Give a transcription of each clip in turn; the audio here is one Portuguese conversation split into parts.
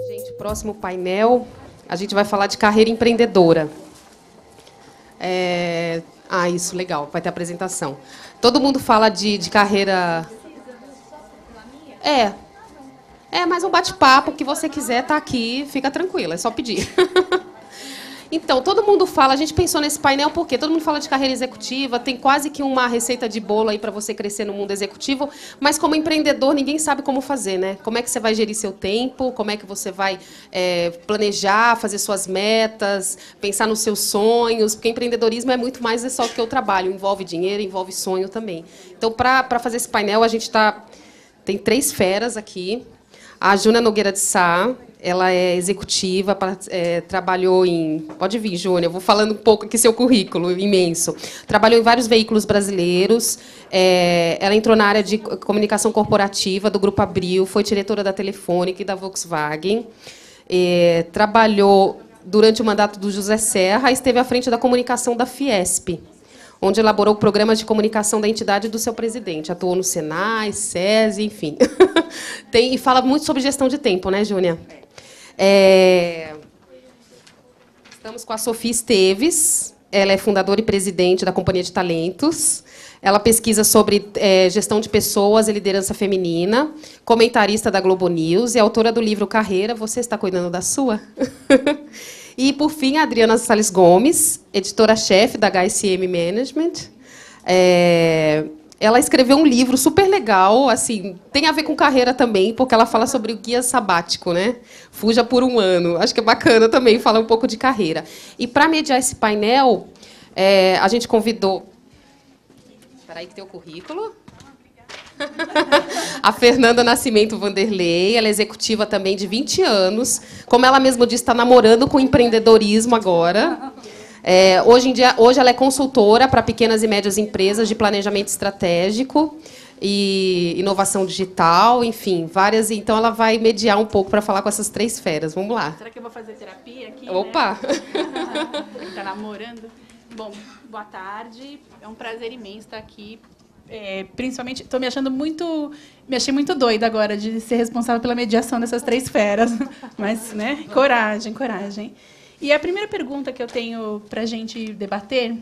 Gente, próximo painel, a gente vai falar de carreira empreendedora. Isso, legal, vai ter apresentação. Todo mundo fala de carreira... mais um bate-papo, o que você quiser tá aqui, fica tranquila, é só pedir. Então, todo mundo fala, a gente pensou nesse painel porque todo mundo fala de carreira executiva, tem quase que uma receita de bolo aí para você crescer no mundo executivo, mas como empreendedor ninguém sabe como fazer, né? Como é que você vai gerir seu tempo, como é que você vai planejar, fazer suas metas, pensar nos seus sonhos, porque empreendedorismo é muito mais só do que o trabalho, envolve dinheiro, envolve sonho também. Então, para fazer esse painel, a gente tem 3 feras aqui. A Júnia Nogueira de Sá, ela é executiva, trabalhou em... Pode vir, Júnia, eu vou falando um pouco aqui seu currículo imenso. Trabalhou em vários veículos brasileiros. Ela entrou na área de comunicação corporativa do Grupo Abril, foi diretora da Telefônica e da Volkswagen. Trabalhou durante o mandato do José Serra e esteve à frente da comunicação da Fiesp, onde elaborou programas de comunicação da entidade do seu presidente. Atuou no Senai, SESI, enfim. E fala muito sobre gestão de tempo, né, Júnia? Estamos com a Sofia Esteves. Ela é fundadora e presidente da Companhia de Talentos. Ela pesquisa sobre gestão de pessoas e liderança feminina, comentarista da Globo News e autora do livro Carreira. Você está cuidando da sua? E, por fim, a Adriana Salles Gomes, editora-chefe da HSM Management. Ela escreveu um livro super legal, assim, tem a ver com carreira também, porque ela fala sobre o guia sabático, né? Fuja por um ano. Acho que é bacana também falar um pouco de carreira. E, para mediar esse painel, a gente convidou... Espera aí que tem o currículo. A Fernanda Nascimento Vanderlei, ela é executiva também de 20 anos. Como ela mesma disse, está namorando com empreendedorismo agora. Hoje ela é consultora para pequenas e médias empresas de planejamento estratégico e inovação digital, enfim, várias. Então, ela vai mediar um pouco para falar com essas 3 feras. Vamos lá. Será que eu vou fazer terapia aqui? Opa! Está namorando? Bom, boa tarde. É um prazer imenso estar aqui. Principalmente, estou me achei muito doida agora de ser responsável pela mediação dessas 3 feras. Mas, né, coragem. E a primeira pergunta que eu tenho para a gente debater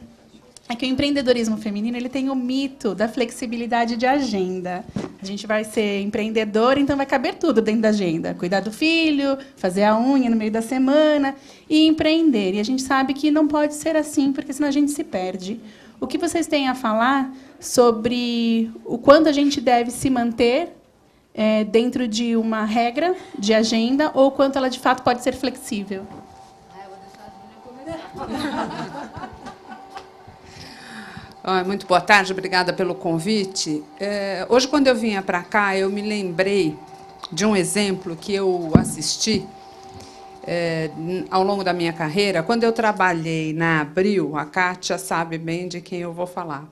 é que o empreendedorismo feminino ele tem o mito da flexibilidade de agenda. A gente vai ser empreendedor, então vai caber tudo dentro da agenda. Cuidar do filho, fazer a unha no meio da semana e empreender. E a gente sabe que não pode ser assim, porque senão a gente se perde. O que vocês têm a falar sobre o quanto a gente deve se manter dentro de uma regra de agenda ou quanto ela, de fato, pode ser flexível? Eu vou deixar a Júlia começar. Muito boa tarde, obrigada pelo convite. Hoje, quando eu vinha para cá, eu me lembrei de um exemplo que eu assisti ao longo da minha carreira. Quando eu trabalhei na Abril, a Kátia sabe bem de quem eu vou falar.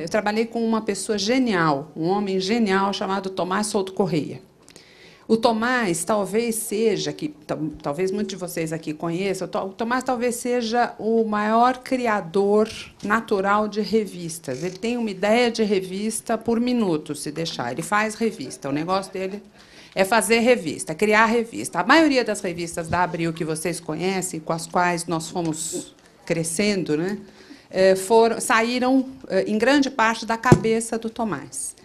Eu trabalhei com uma pessoa genial, um homem genial chamado Tomás Souto Correia. O Tomás talvez seja, talvez muitos de vocês aqui conheçam, o Tomás talvez seja o maior criador natural de revistas. Ele tem uma ideia de revista por minuto, se deixar. Ele faz revista. O negócio dele é fazer revista, criar revista. A maioria das revistas da Abril que vocês conhecem, com as quais nós fomos crescendo, né, saíram, em grande parte, da cabeça do Tomás.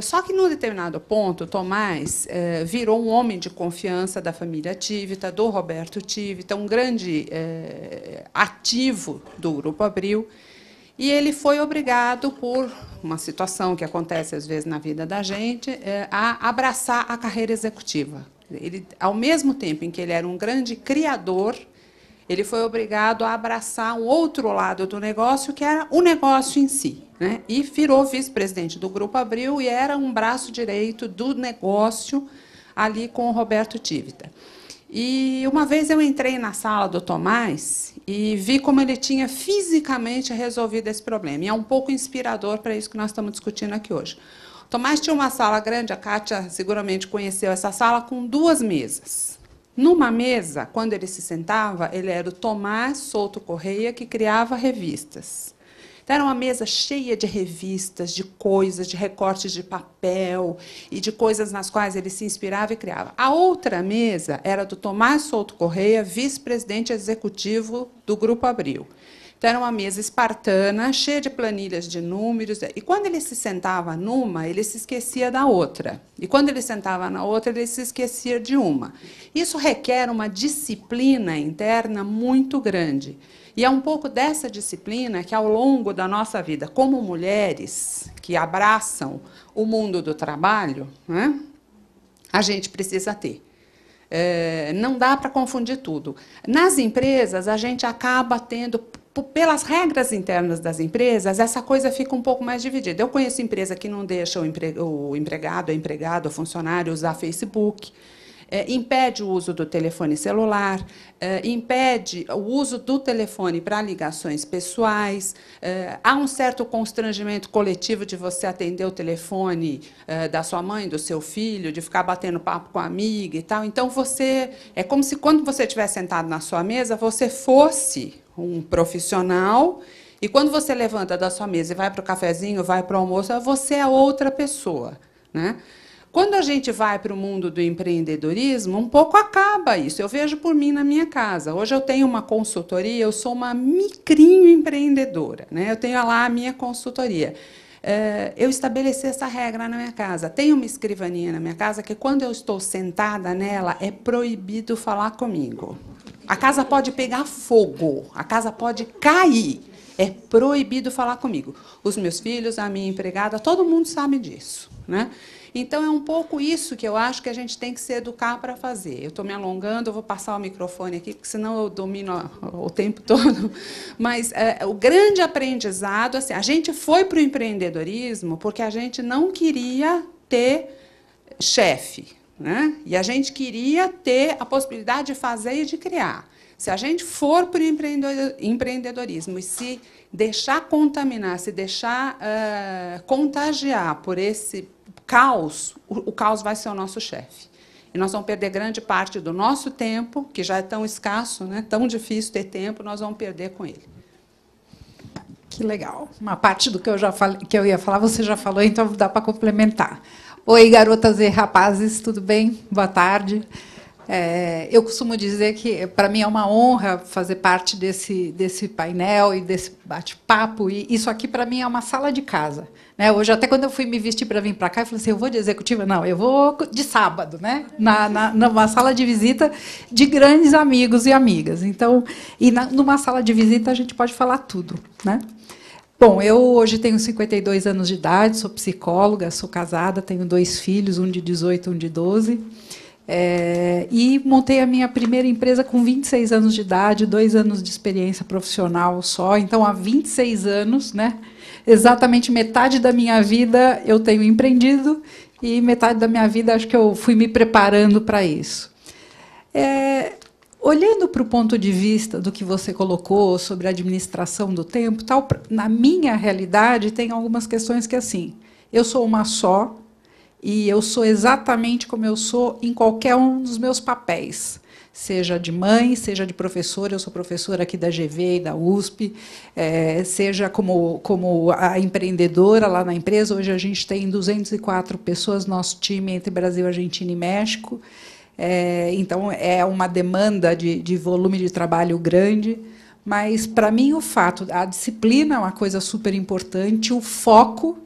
Só que, num determinado ponto, o Tomás virou um homem de confiança da família Tivita, do Roberto Tivita, um grande ativo do Grupo Abril, e ele foi obrigado, por uma situação que acontece, às vezes, na vida da gente, a abraçar a carreira executiva. Ele, ao mesmo tempo em que ele era um grande criador, ele foi obrigado a abraçar um outro lado do negócio, que era o negócio em si, né? E virou vice-presidente do Grupo Abril e era um braço direito do negócio ali com o Roberto Tivita. E uma vez eu entrei na sala do Tomás e vi como ele tinha fisicamente resolvido esse problema. E é um pouco inspirador para isso que nós estamos discutindo aqui hoje. O Tomás tinha uma sala grande, a Kátia seguramente conheceu essa sala, com 2 mesas. Numa mesa, quando ele se sentava, ele era o Tomás Souto Correia, que criava revistas. Então, era uma mesa cheia de revistas, de coisas, de recortes de papel e de coisas nas quais ele se inspirava e criava. A outra mesa era do Tomás Souto Correia, vice-presidente executivo do Grupo Abril. Então, era uma mesa espartana, cheia de planilhas de números. E, quando ele se sentava numa, ele se esquecia da outra. E, quando ele sentava na outra, ele se esquecia de uma. Isso requer uma disciplina interna muito grande. E é um pouco dessa disciplina que, ao longo da nossa vida, como mulheres que abraçam o mundo do trabalho, né, a gente precisa ter. Não dá para confundir tudo. Nas empresas, a gente acaba tendo, pelas regras internas das empresas, essa coisa fica um pouco mais dividida. Eu conheço empresa que não deixa o empregado, a empregada, o funcionário usar Facebook, impede o uso do telefone celular, impede o uso do telefone para ligações pessoais, há um certo constrangimento coletivo de você atender o telefone da sua mãe, do seu filho, de ficar batendo papo com a amiga e tal. Então, é como se, quando você estivesse sentado na sua mesa, você fosse um profissional, e quando você levanta da sua mesa e vai para o cafezinho, vai para o almoço, você é outra pessoa, né? Quando a gente vai para o mundo do empreendedorismo, um pouco acaba isso. Eu vejo por mim na minha casa. Hoje eu tenho uma consultoria, eu sou uma micrinho empreendedora, né? Eu tenho lá a minha consultoria. Eu estabeleci essa regra na minha casa. Tem uma escrivaninha na minha casa que, quando eu estou sentada nela, é proibido falar comigo. A casa pode pegar fogo, a casa pode cair. É proibido falar comigo. Os meus filhos, a minha empregada, todo mundo sabe disso, né? Então, é um pouco isso que eu acho que a gente tem que se educar para fazer. Eu estou me alongando, eu vou passar o microfone aqui, porque senão eu domino o tempo todo. Mas o grande aprendizado, assim, a gente foi para o empreendedorismo porque a gente não queria ter chefe, né? E a gente queria ter a possibilidade de fazer e de criar. Se a gente for para o empreendedorismo e se deixar contaminar, se deixar contagiar por esse caos, o caos vai ser o nosso chefe. E nós vamos perder grande parte do nosso tempo, que já é tão escasso, né, tão difícil ter tempo, nós vamos perder com ele. Que legal. Uma parte do que eu já falei, que eu ia falar, você já falou, então dá para complementar. Oi, garotas e rapazes, tudo bem? Boa tarde. Eu costumo dizer que, para mim, é uma honra fazer parte desse painel e desse bate-papo. E isso aqui, para mim, é uma sala de casa, né? Hoje, até quando eu fui me vestir para vir para cá, eu falei assim, eu vou de executiva? Não, eu vou de sábado, né? Numa sala de visita de grandes amigos e amigas. Então, numa sala de visita, a gente pode falar tudo, né? Bom, eu hoje tenho 52 anos de idade, sou psicóloga, sou casada, tenho 2 filhos, um de 18 e um de 12. E montei a minha primeira empresa com 26 anos de idade, 2 anos de experiência profissional só. Então, há 26 anos, né, exatamente metade da minha vida eu tenho empreendido e metade da minha vida acho que eu fui me preparando para isso. Olhando para o ponto de vista do que você colocou sobre a administração do tempo, tal, na minha realidade, tem algumas questões que, assim, eu sou uma só, e eu sou exatamente como eu sou em qualquer um dos meus papéis, seja de mãe, seja de professora. Eu sou professora aqui da GV e da USP, seja como a empreendedora lá na empresa. Hoje a gente tem 204 pessoas, nosso time entre Brasil, Argentina e México. Então, é uma demanda de volume de trabalho grande. Mas, para mim, a disciplina é uma coisa super importante, o foco.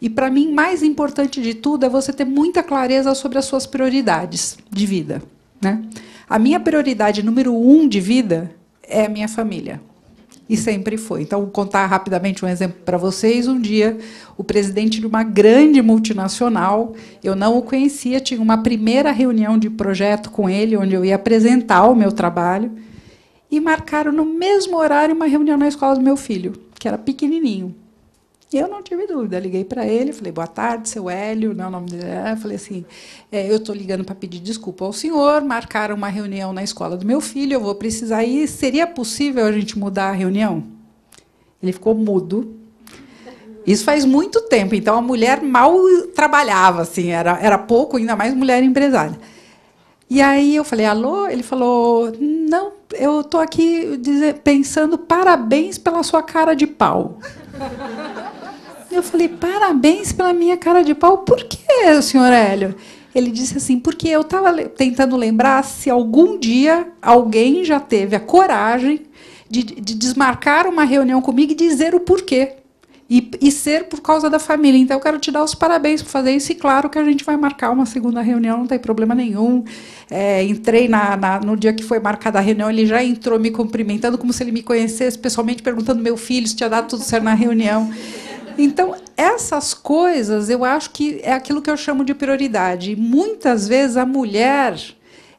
E, para mim, mais importante de tudo é você ter muita clareza sobre as suas prioridades de vida, né? A minha prioridade número 1 de vida é a minha família. E sempre foi. Então, vou contar rapidamente um exemplo para vocês. Um dia, o presidente de uma grande multinacional, eu não o conhecia, tinha uma primeira reunião de projeto com ele, onde eu ia apresentar o meu trabalho, e marcaram no mesmo horário uma reunião na escola do meu filho, que era pequenininho. Eu não tive dúvida, liguei para ele, falei, boa tarde, seu Hélio, não é o nome dele, falei assim, eu estou ligando para pedir desculpa ao senhor, marcaram uma reunião na escola do meu filho, eu vou precisar ir, seria possível a gente mudar a reunião? Ele ficou mudo. Isso faz muito tempo, então a mulher mal trabalhava, assim, era pouco, ainda mais mulher empresária. E aí eu falei, alô? Ele falou, não, eu estou aqui pensando parabéns pela sua cara de pau. Eu falei, parabéns pela minha cara de pau. Por quê, senhor Hélio? Ele disse assim, porque eu estava tentando lembrar se algum dia alguém já teve a coragem de desmarcar uma reunião comigo e dizer o porquê. E ser por causa da família. Então, eu quero te dar os parabéns por fazer isso. E, claro, que a gente vai marcar uma segunda reunião, não tem problema nenhum. Entrei no dia que foi marcada a reunião, ele já entrou me cumprimentando, como se ele me conhecesse pessoalmente, perguntando meu filho se tinha dado tudo certo na reunião. Então, essas coisas, eu acho que é aquilo que eu chamo de prioridade. Muitas vezes, a mulher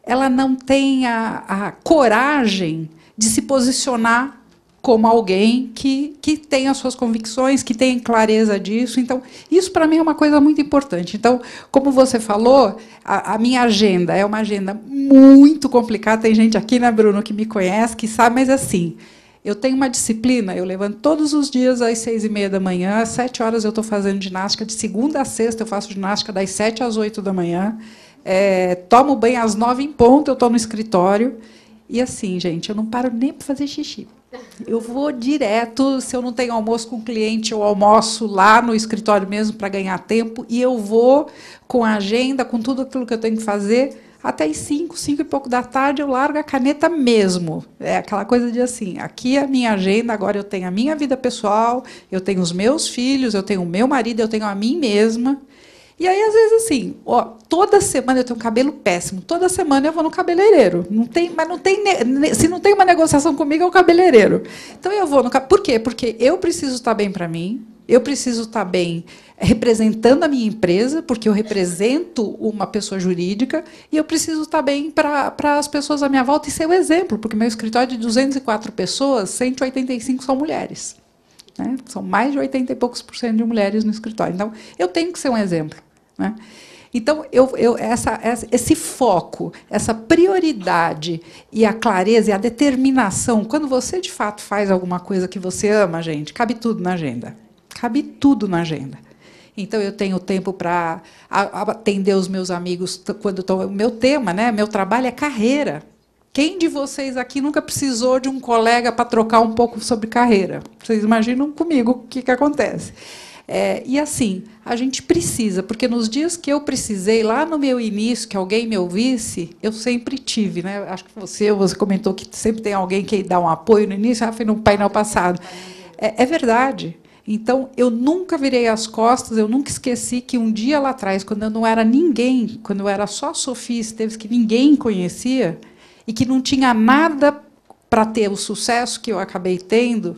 ela não tem a coragem de se posicionar como alguém que tem as suas convicções, que tem clareza disso. Então, isso, para mim, é uma coisa muito importante. Então, como você falou, a minha agenda é uma agenda muito complicada. Tem gente aqui, né, Bruno, que me conhece, que sabe, mas, assim, eu tenho uma disciplina, eu levanto todos os dias às 6h30 da manhã, às 7 horas eu estou fazendo ginástica, de segunda a sexta eu faço ginástica das 7 às 8 da manhã, tomo banho às 9 em ponto, eu estou no escritório, e, assim, gente, eu não paro nem para fazer xixi. Eu vou direto, se eu não tenho almoço com o cliente, eu almoço lá no escritório mesmo para ganhar tempo, e eu vou com a agenda, com tudo aquilo que eu tenho que fazer, até as 5 e pouco da tarde, eu largo a caneta mesmo. É aquela coisa de assim, aqui é a minha agenda, agora eu tenho a minha vida pessoal, eu tenho os meus filhos, eu tenho o meu marido, eu tenho a mim mesma. E aí, às vezes, assim, toda semana eu tenho um cabelo péssimo, toda semana eu vou no cabeleireiro. Se não tem uma negociação comigo, é o cabeleireiro. Então, eu vou no Por quê? Porque eu preciso estar bem para mim, eu preciso estar bem representando a minha empresa, porque eu represento uma pessoa jurídica, e eu preciso estar bem para as pessoas à minha volta e ser o exemplo, porque meu escritório de 204 pessoas, 185 são mulheres. Né? São mais de 80 e poucos % de mulheres no escritório. Então, eu tenho que ser um exemplo. Né? Então, esse foco, essa prioridade e a clareza e a determinação, quando você, de fato, faz alguma coisa que você ama, gente, cabe tudo na agenda. Cabe tudo na agenda. Então, eu tenho tempo para atender os meus amigos quando estão... O meu tema, né, meu trabalho é carreira. Quem de vocês aqui nunca precisou de um colega para trocar um pouco sobre carreira? Vocês imaginam comigo o que acontece. E, assim, a gente precisa, porque nos dias que eu precisei, lá no meu início, que alguém me ouvisse, eu sempre tive. Né? Acho que você comentou que sempre tem alguém que dá um apoio no início, foi no painel passado. É verdade. Então, eu nunca virei as costas, eu nunca esqueci que um dia lá atrás, quando eu não era ninguém, quando eu era só Sofia Esteves, que ninguém conhecia, e que não tinha nada para ter o sucesso que eu acabei tendo,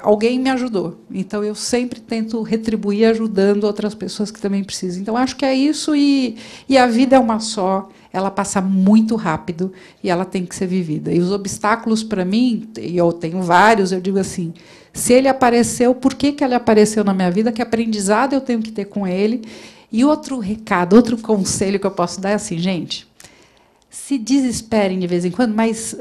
alguém me ajudou. Então, eu sempre tento retribuir ajudando outras pessoas que também precisam. Então, acho que é isso, e a vida é uma só, ela passa muito rápido, e ela tem que ser vivida. E os obstáculos, para mim, e eu tenho vários, eu digo assim, se ele apareceu, por que ele apareceu na minha vida? Que aprendizado eu tenho que ter com ele? E outro recado, outro conselho que eu posso dar é assim, gente, se desesperem de vez em quando, mas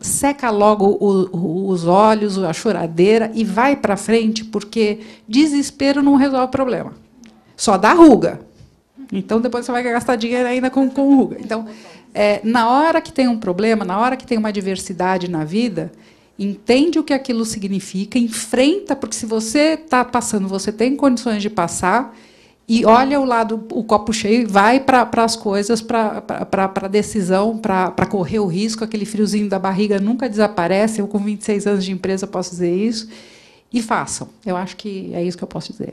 seca logo os olhos, a choradeira, e vai para frente, porque desespero não resolve o problema. Só dá ruga. Então, depois você vai gastar dinheiro ainda com ruga. Então, na hora que tem um problema, na hora que tem uma adversidade na vida, entende o que aquilo significa, enfrenta, porque se você está passando, você tem condições de passar, e olha o copo cheio e vai para as coisas, para a decisão, para correr o risco, aquele friozinho da barriga nunca desaparece. Eu, com 26 anos de empresa, posso dizer isso. E façam. Eu acho que é isso que eu posso dizer.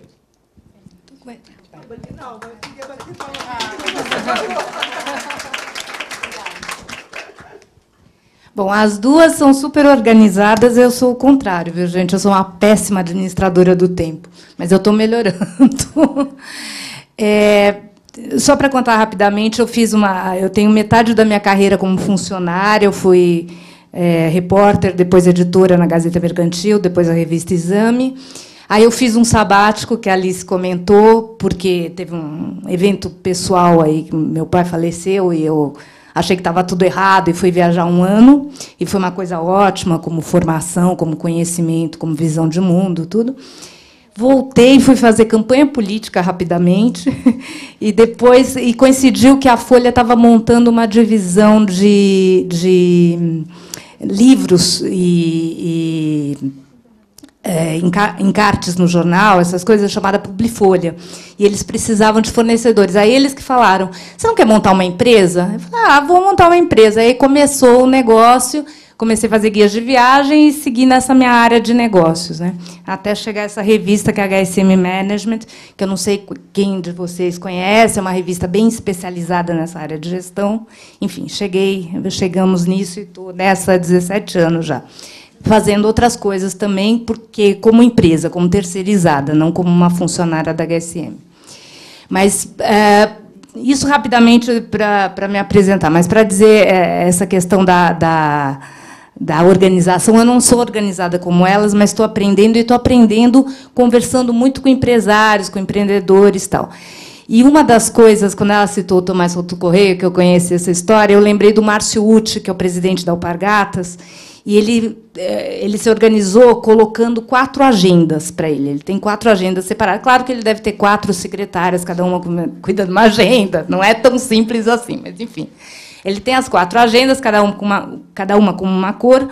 Bom, as duas são super organizadas, eu sou o contrário, viu, gente? Eu sou uma péssima administradora do tempo, mas eu estou melhorando. Só para contar rapidamente, eu tenho metade da minha carreira como funcionária, eu fui repórter, depois editora na Gazeta Mercantil, depois a revista Exame. Aí eu fiz um sabático, que a Alice comentou, porque teve um evento pessoal aí, que meu pai faleceu, e eu achei que estava tudo errado e fui viajar 1 ano, e foi uma coisa ótima, como formação, como conhecimento, como visão de mundo, tudo. Voltei, fui fazer campanha política rapidamente, e depois coincidiu que a Folha estava montando uma divisão de livros e encartes no jornal, essas coisas, chamada Publifolha. E eles precisavam de fornecedores. Aí eles que falaram, você não quer montar uma empresa? Eu falei, vou montar uma empresa. Aí começou o negócio, comecei a fazer guias de viagem e segui nessa minha área de negócios, né? Até chegar essa revista, que é a HSM Management, que eu não sei quem de vocês conhece, é uma revista bem especializada nessa área de gestão. Enfim, chegamos nisso e estou nessa há 17 anos já, fazendo outras coisas também, porque como empresa, como terceirizada, não como uma funcionária da HSM. Mas isso rapidamente para me apresentar, mas para dizer essa questão da organização, eu não sou organizada como elas, mas estou aprendendo, e estou aprendendo conversando muito com empresários, com empreendedores e tal. E uma das coisas, quando ela citou o Tomás Souto Correia, que eu conheci essa história, eu lembrei do Márcio Ucci, que é o presidente da Alpargatas, e ele se organizou colocando 4 agendas para ele. Ele tem 4 agendas separadas. Claro que ele deve ter 4 secretárias, cada uma cuida de uma agenda. Não é tão simples assim, mas, enfim. Ele tem as 4 agendas, cada uma com uma cor,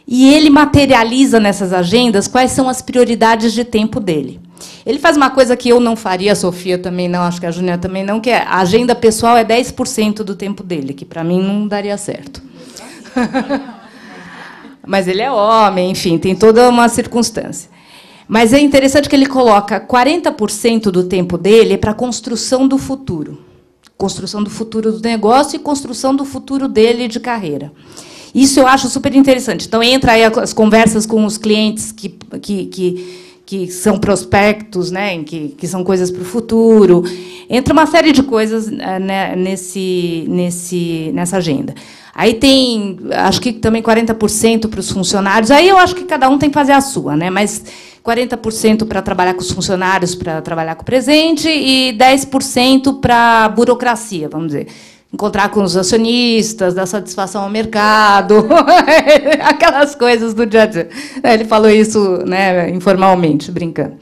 e ele materializa nessas agendas quais são as prioridades de tempo dele. Ele faz uma coisa que eu não faria, a Sofia também não, acho que a Júnia também não, que é a agenda pessoal é 10% do tempo dele, que, para mim, não daria certo. Mas ele é homem, enfim, tem toda uma circunstância. Mas é interessante que ele coloca 40% do tempo dele para a construção do futuro. Construção do futuro do negócio e construção do futuro dele de carreira. Isso eu acho super interessante. Então, entra aí as conversas com os clientes que são prospectos, né, que são coisas para o futuro. Entra uma série de coisas nessa agenda. Aí tem, acho que também 40% para os funcionários. Aí eu acho que cada um tem que fazer a sua, né? Mas 40% para trabalhar com os funcionários, para trabalhar com o presente, e 10% para a burocracia, vamos dizer. Encontrar com os acionistas, dar satisfação ao mercado, aquelas coisas do dia a dia. Ele falou isso, né, informalmente, brincando.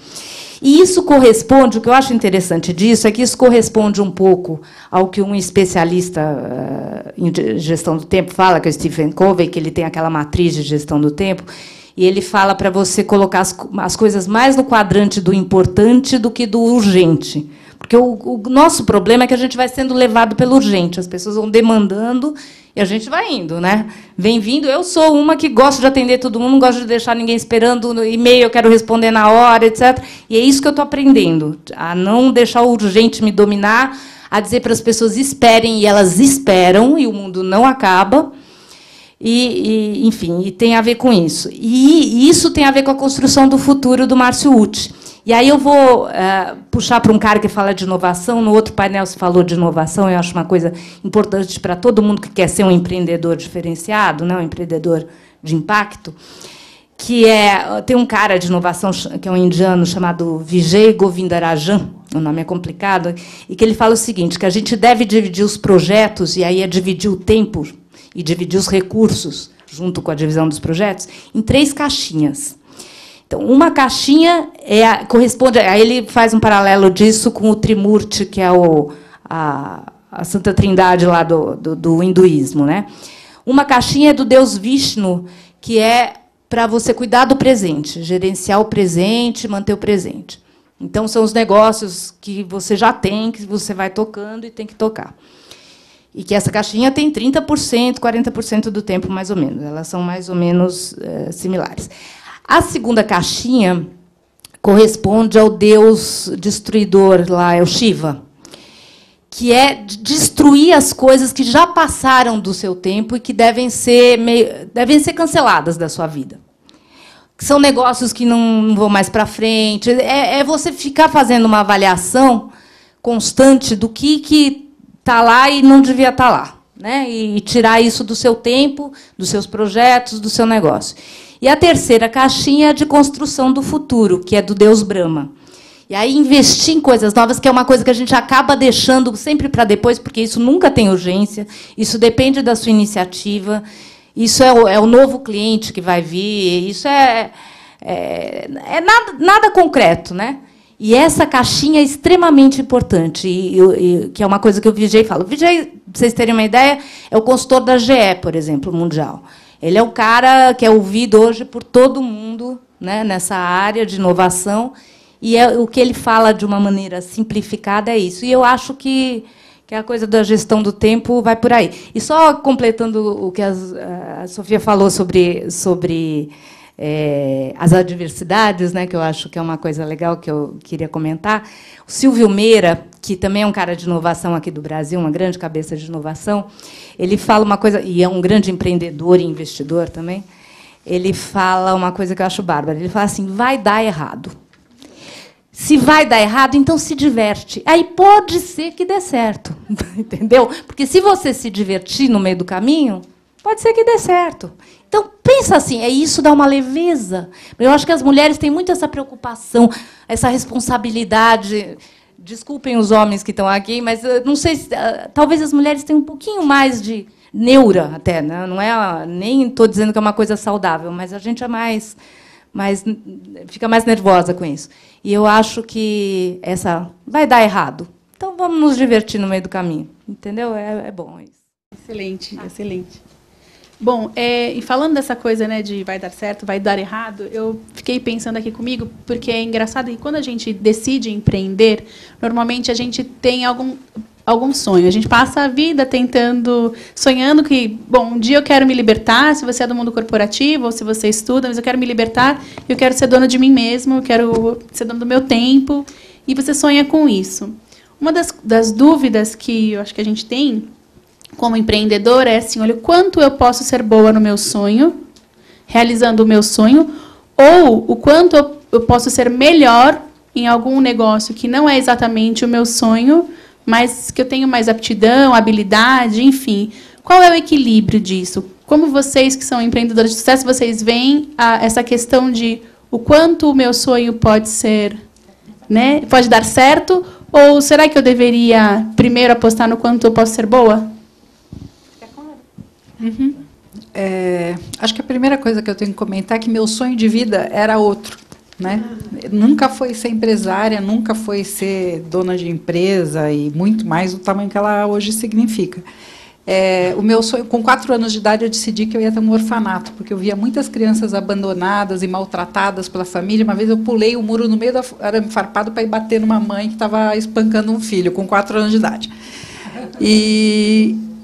E isso corresponde, o que eu acho interessante disso é que isso corresponde um pouco ao que um especialista em gestão do tempo fala, que é o Stephen Covey, que ele tem aquela matriz de gestão do tempo, e ele fala para você colocar as coisas mais no quadrante do importante do que do urgente. Porque o nosso problema é que a gente vai sendo levado pelo urgente, as pessoas vão demandando e a gente vai indo, né? Vem vindo. Eu sou uma que gosto de atender todo mundo, não gosto de deixar ninguém esperando no e-mail, eu quero responder na hora, etc. E é isso que eu estou aprendendo, a não deixar o urgente me dominar, a dizer para as pessoas esperem, e elas esperam, e o mundo não acaba. Enfim, e tem a ver com isso. E isso tem a ver com a construção do futuro do Márcio Ucci. E aí eu vou puxar para um cara que fala de inovação. No outro painel se falou de inovação, eu acho uma coisa importante para todo mundo que quer ser um empreendedor diferenciado, né, um empreendedor de impacto, tem um cara de inovação, que é um indiano, chamado Vijay Govindarajan, o nome é complicado, e que ele fala o seguinte, que a gente deve dividir os projetos, e aí é dividir o tempo e dividir os recursos, junto com a divisão dos projetos, em 3 caixinhas. Então, uma caixinha corresponde... Aí ele faz um paralelo disso com o Trimurti, que é a Santa Trindade lá do hinduísmo, né? Uma caixinha é do Deus Vishnu, que é para você cuidar do presente, gerenciar o presente, manter o presente. Então, são os negócios que você já tem, que você vai tocando e tem que tocar. E que essa caixinha tem 30%, 40% do tempo, mais ou menos. Elas são mais ou menos similares. A segunda caixinha corresponde ao deus destruidor, lá é o Shiva, que é destruir as coisas que já passaram do seu tempo e que devem ser canceladas da sua vida. São negócios que não vão mais para frente. É você ficar fazendo uma avaliação constante do que está lá e não devia estar lá, né? E tirar isso do seu tempo, dos seus projetos, do seu negócio. E a terceira caixinha é de construção do futuro, que é do Deus Brahma. E aí investir em coisas novas, que é uma coisa que a gente acaba deixando sempre para depois, porque isso nunca tem urgência, isso depende da sua iniciativa, isso é o novo cliente que vai vir, isso é nada concreto, né? E essa caixinha é extremamente importante, que é uma coisa que o Vijay fala. O Vijay, para vocês terem uma ideia, é o consultor da GE, por exemplo, mundial. Ele é o cara que é ouvido hoje por todo mundo, né, nessa área de inovação, e o que ele fala de uma maneira simplificada é isso. E eu acho que a coisa da gestão do tempo vai por aí. E só completando o que a Sofia falou sobre as adversidades, né, que eu acho que é uma coisa legal que eu queria comentar. O Silvio Meira, que também é um cara de inovação aqui do Brasil, uma grande cabeça de inovação, ele fala uma coisa, e é um grande empreendedor e investidor também, ele fala uma coisa que eu acho bárbara. Ele fala assim, vai dar errado. Se vai dar errado, então se diverte. Aí pode ser que dê certo, entendeu? Porque se você se divertir no meio do caminho, pode ser que dê certo. Então, pensa assim, isso dá uma leveza. Eu acho que as mulheres têm muito essa preocupação, essa responsabilidade. Desculpem os homens que estão aqui, mas não sei se, talvez as mulheres tenham um pouquinho mais de neura até, né? Não é, nem estou dizendo que é uma coisa saudável, mas a gente é fica mais nervosa com isso. E eu acho que essa vai dar errado. Então, vamos nos divertir no meio do caminho. Entendeu? É bom isso. Excelente, excelente. Bom, e falando dessa coisa, né, de vai dar certo, vai dar errado, eu fiquei pensando aqui comigo, porque é engraçado que quando a gente decide empreender, normalmente a gente tem algum sonho. A gente passa a vida sonhando que, bom, um dia eu quero me libertar, se você é do mundo corporativo ou se você estuda, mas eu quero me libertar, eu quero ser dona de mim mesmo, eu quero ser dona do meu tempo, e você sonha com isso. Uma das dúvidas que eu acho que a gente tem como empreendedor é assim, olha, o quanto eu posso ser boa no meu sonho, realizando o meu sonho, ou o quanto eu posso ser melhor em algum negócio que não é exatamente o meu sonho, mas que eu tenho mais aptidão, habilidade, enfim. Qual é o equilíbrio disso? Como vocês que são empreendedores de sucesso, vocês veem essa questão de o quanto o meu sonho pode ser, né, pode dar certo, ou será que eu deveria primeiro apostar no quanto eu posso ser boa? Uhum. Acho que a primeira coisa que eu tenho que comentar é que meu sonho de vida era outro, né? Nunca foi ser empresária, nunca foi ser dona de empresa e muito mais do tamanho que ela hoje significa. O meu sonho, com 4 anos de idade, eu decidi que eu ia ter um orfanato, porque eu via muitas crianças abandonadas e maltratadas pela família. Uma vez eu pulei o muro no meio do arame farpado para ir bater numa mãe que estava espancando um filho, com 4 anos de idade.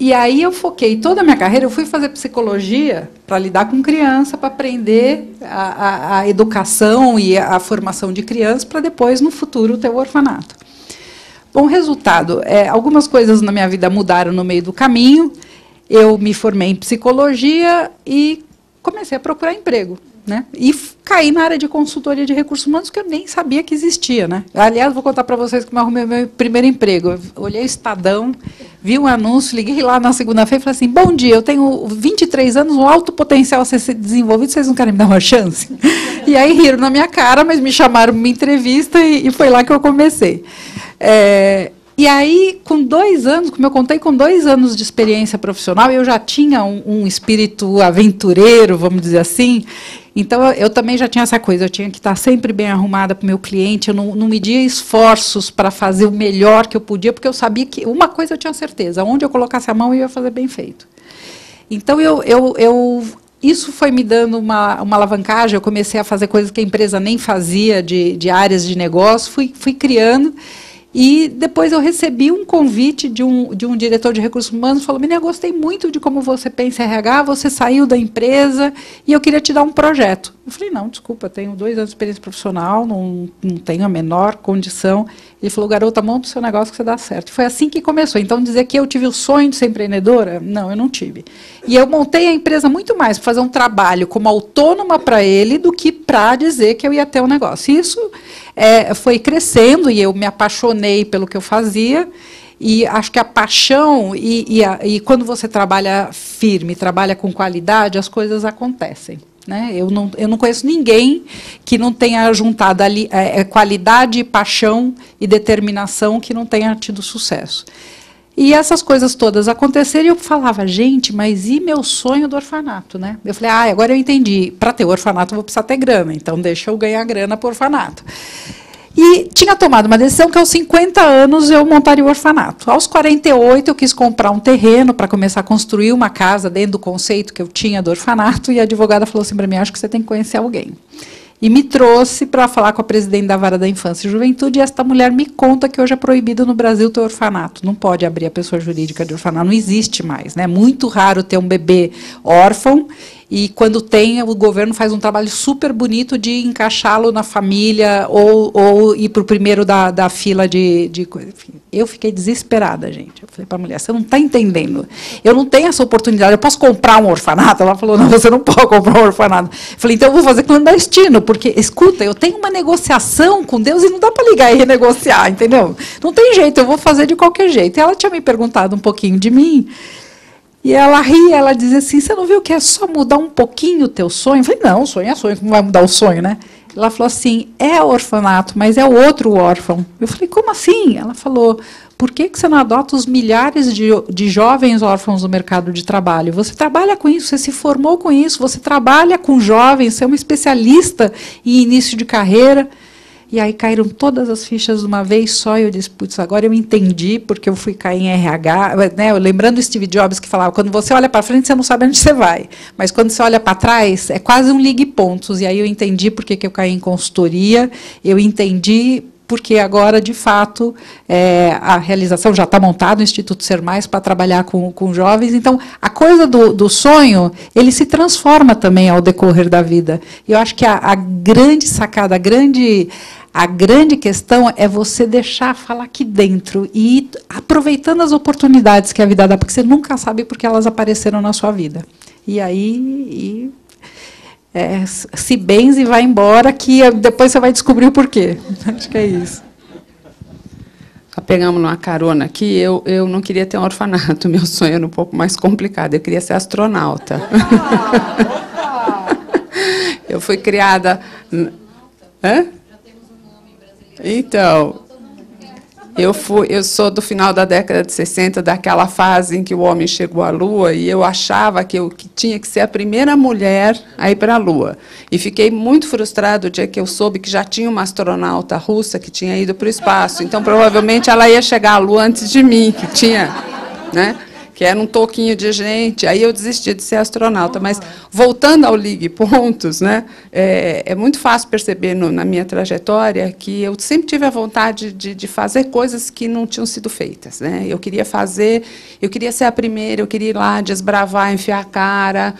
E aí eu foquei toda a minha carreira, eu fui fazer psicologia para lidar com criança, para aprender a educação e a formação de crianças, para depois, no futuro, ter o orfanato. Bom, resultado, algumas coisas na minha vida mudaram no meio do caminho, eu me formei em psicologia e comecei a procurar emprego, né? E caí na área de consultoria de recursos humanos, que eu nem sabia que existia, né? Aliás, vou contar para vocês como eu arrumei meu primeiro emprego. Eu olhei o Estadão, vi um anúncio, liguei lá na segunda-feira e falei assim, bom dia, eu tenho 23 anos, um alto potencial a ser desenvolvido, vocês não querem me dar uma chance? E aí riram na minha cara, mas me chamaram para uma entrevista e foi lá que eu comecei. E aí, com 2 anos, como eu contei, com 2 anos de experiência profissional, eu já tinha um espírito aventureiro, vamos dizer assim. Então, eu também já tinha essa coisa, eu tinha que estar sempre bem arrumada para o meu cliente, eu não media esforços para fazer o melhor que eu podia, porque eu sabia que uma coisa eu tinha certeza, onde eu colocasse a mão eu ia fazer bem feito. Então, isso foi me dando uma alavancagem, eu comecei a fazer coisas que a empresa nem fazia, de áreas de negócio, fui criando. E depois eu recebi um convite de um diretor de recursos humanos, falou, menina, eu gostei muito de como você pensa em RH, você saiu da empresa e eu queria te dar um projeto. Eu falei, não, desculpa, tenho 2 anos de experiência profissional, não tenho a menor condição. Ele falou, garota, monta o seu negócio que você dá certo. Foi assim que começou. Então, dizer que eu tive o sonho de ser empreendedora, não, eu não tive. E eu montei a empresa muito mais para fazer um trabalho como autônoma para ele do que para dizer que eu ia ter um negócio. Isso foi crescendo e eu me apaixonei pelo que eu fazia. E acho que a paixão e quando você trabalha firme, trabalha com qualidade, as coisas acontecem. Né? Eu não conheço ninguém que não tenha juntado ali qualidade, paixão e determinação que não tenha tido sucesso. E essas coisas todas aconteceram e eu falava, gente, mas e meu sonho do orfanato, né? Eu falei, agora eu entendi, para ter o orfanato eu vou precisar ter grana, então deixa eu ganhar grana para o orfanato. E tinha tomado uma decisão que aos 50 anos eu montaria o orfanato. Aos 48 eu quis comprar um terreno para começar a construir uma casa dentro do conceito que eu tinha do orfanato, e a advogada falou assim para mim, acho que você tem que conhecer alguém. E me trouxe para falar com a presidente da Vara da Infância e Juventude, e esta mulher me conta que hoje é proibido no Brasil ter orfanato. Não pode abrir a pessoa jurídica de orfanato, não existe mais. É muito raro ter um bebê órfão, e quando tem, o governo faz um trabalho super bonito de encaixá-lo na família ou ir para o primeiro da fila de coisa. Enfim, eu fiquei desesperada, gente. Eu falei para a mulher, você não está entendendo. Eu não tenho essa oportunidade, eu posso comprar um orfanato? Ela falou, não, você não pode comprar um orfanato. Eu falei, então eu vou fazer clandestino, porque, escuta, eu tenho uma negociação com Deus e não dá para ligar e renegociar, entendeu? Não tem jeito, eu vou fazer de qualquer jeito. E ela tinha me perguntado um pouquinho de mim, e ela ria, ela dizia assim, você não viu que é só mudar um pouquinho o teu sonho? Eu falei, não, sonho é sonho, como vai mudar o sonho, né? Ela falou assim, é orfanato, mas é o outro órfão. Eu falei, como assim? Ela falou, por que você não adota os milhares de jovens órfãos no mercado de trabalho? Você trabalha com isso, você se formou com isso, você trabalha com jovens, você é uma especialista em início de carreira. E aí caíram todas as fichas de uma vez só, e eu disse, putz, agora eu entendi, porque eu fui cair em RH, né, lembrando o Steve Jobs que falava, quando você olha para frente, você não sabe onde você vai, mas quando você olha para trás, é quase um ligue-pontos, e aí eu entendi por que eu caí em consultoria, eu entendi porque agora, de fato, a realização já está montada, o Instituto Ser Mais, para trabalhar com jovens. Então, a coisa do sonho, ele se transforma também ao decorrer da vida. E eu acho que a grande sacada, a grande questão é você deixar falar aqui dentro e ir aproveitando as oportunidades que a vida dá, porque você nunca sabe porque elas apareceram na sua vida. E aí... se benze e vai embora, que depois você vai descobrir o porquê. Acho que é isso. Só pegamos uma carona aqui. Eu não queria ter um orfanato. Meu sonho era um pouco mais complicado. Eu queria ser astronauta. Eu fui criada... Hã? Então... Eu sou do final da década de 60, daquela fase em que o homem chegou à Lua, e eu achava que eu tinha que ser a primeira mulher a ir para a Lua. E fiquei muito frustrada o dia que eu soube que já tinha uma astronauta russa que tinha ido para o espaço. Então, provavelmente, ela ia chegar à Lua antes de mim, que tinha... né? Que era um toquinho de gente, aí eu desisti de ser astronauta. Mas, voltando ao Ligue Pontos, né, é muito fácil perceber na minha trajetória que eu sempre tive a vontade de fazer coisas que não tinham sido feitas. Né? Eu queria ser a primeira, eu queria ir lá, desbravar, enfiar a cara.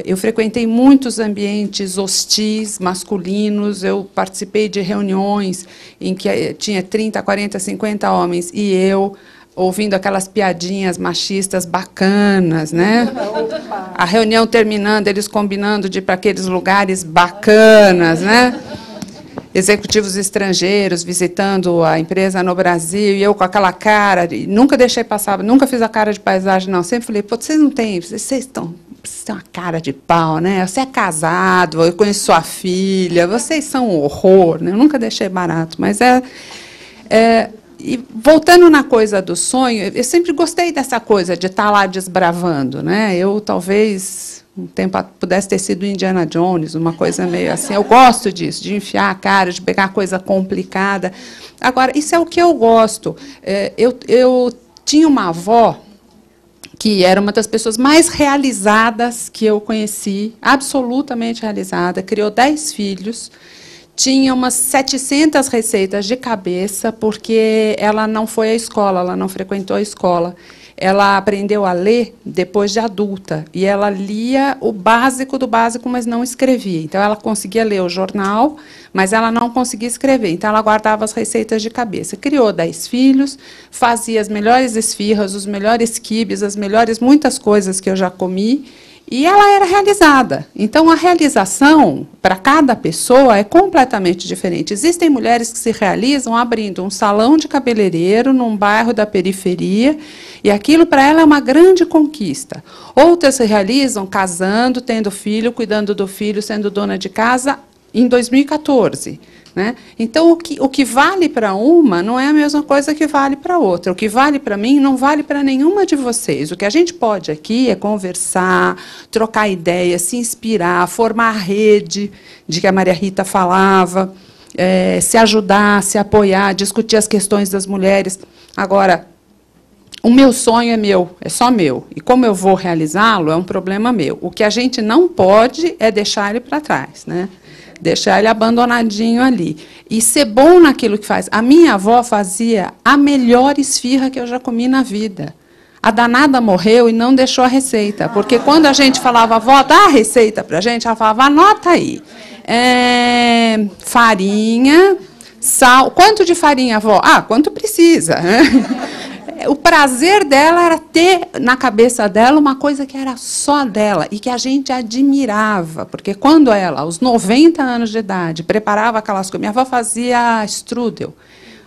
Eu frequentei muitos ambientes hostis, masculinos, eu participei de reuniões em que tinha 30, 40, 50 homens, e eu... ouvindo aquelas piadinhas machistas bacanas, né? A reunião terminando, eles combinando de ir para aqueles lugares bacanas, né? Executivos estrangeiros visitando a empresa no Brasil, e eu com aquela cara, nunca deixei passar, nunca fiz a cara de paisagem, não. Sempre falei, pô, vocês não têm, vocês têm uma cara de pau, né? Você é casado, eu conheço sua filha, vocês são um horror, né? Eu nunca deixei barato, mas e voltando na coisa do sonho, eu sempre gostei dessa coisa de estar lá desbravando, né? Eu talvez um tempo pudesse ter sido Indiana Jones, uma coisa meio assim. Eu gosto disso, de enfiar a cara, de pegar coisa complicada. Agora, isso é o que eu gosto. Eu tinha uma avó que era uma das pessoas mais realizadas que eu conheci, absolutamente realizada, criou 10 filhos. Tinha umas 700 receitas de cabeça, porque ela não foi à escola, ela não frequentou a escola. Ela aprendeu a ler depois de adulta, e ela lia o básico do básico, mas não escrevia. Então, ela conseguia ler o jornal, mas ela não conseguia escrever. Então, ela guardava as receitas de cabeça. Criou 10 filhos, fazia as melhores esfirras, os melhores quibes, as melhores muitas coisas que eu já comi, e ela era realizada. Então, a realização, para cada pessoa, é completamente diferente. Existem mulheres que se realizam abrindo um salão de cabeleireiro num bairro da periferia, e aquilo, para ela, é uma grande conquista. Outras se realizam casando, tendo filho, cuidando do filho, sendo dona de casa, em 2014. Né? Então, o que vale para uma não é a mesma coisa que vale para outra. O que vale para mim não vale para nenhuma de vocês. O que a gente pode aqui é conversar, trocar ideias, se inspirar, formar a rede de que a Maria Rita falava, se ajudar, se apoiar, discutir as questões das mulheres. Agora, o meu sonho é meu, é só meu. E como eu vou realizá-lo, é um problema meu. O que a gente não pode é deixar ele para trás, né? Deixar ele abandonadinho ali. E ser bom naquilo que faz. A minha avó fazia a melhor esfirra que eu já comi na vida. A danada morreu e não deixou a receita. Porque quando a gente falava, avó, dá a receita para a gente, ela falava, anota aí. Farinha, sal. Quanto de farinha, avó? Ah, quanto precisa. O prazer dela era ter na cabeça dela uma coisa que era só dela e que a gente admirava, porque quando ela, aos 90 anos de idade, preparava aquelas coisas, minha avó fazia strudel,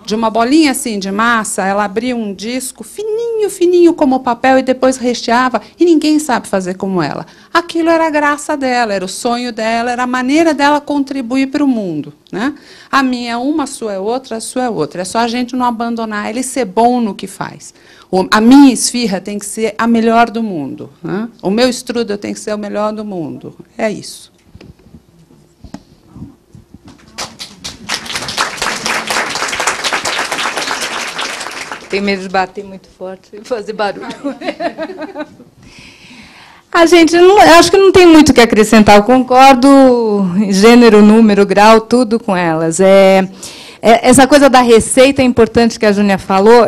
de uma bolinha assim de massa, ela abria um disco fininho, fininho como papel e depois recheava, e ninguém sabe fazer como ela. Aquilo era a graça dela, era o sonho dela, era a maneira dela contribuir para o mundo. Né? A minha é uma, a sua é outra, a sua é outra. É só a gente não abandonar ela e ser bom no que faz. A minha esfirra tem que ser a melhor do mundo. Né? O meu strudel tem que ser o melhor do mundo. É isso. Tenho medo de bater muito forte e fazer barulho. A gente, eu acho que não tem muito o que acrescentar. Eu concordo, gênero, número, grau, tudo com elas. Essa coisa da receita é importante que a Júnia falou.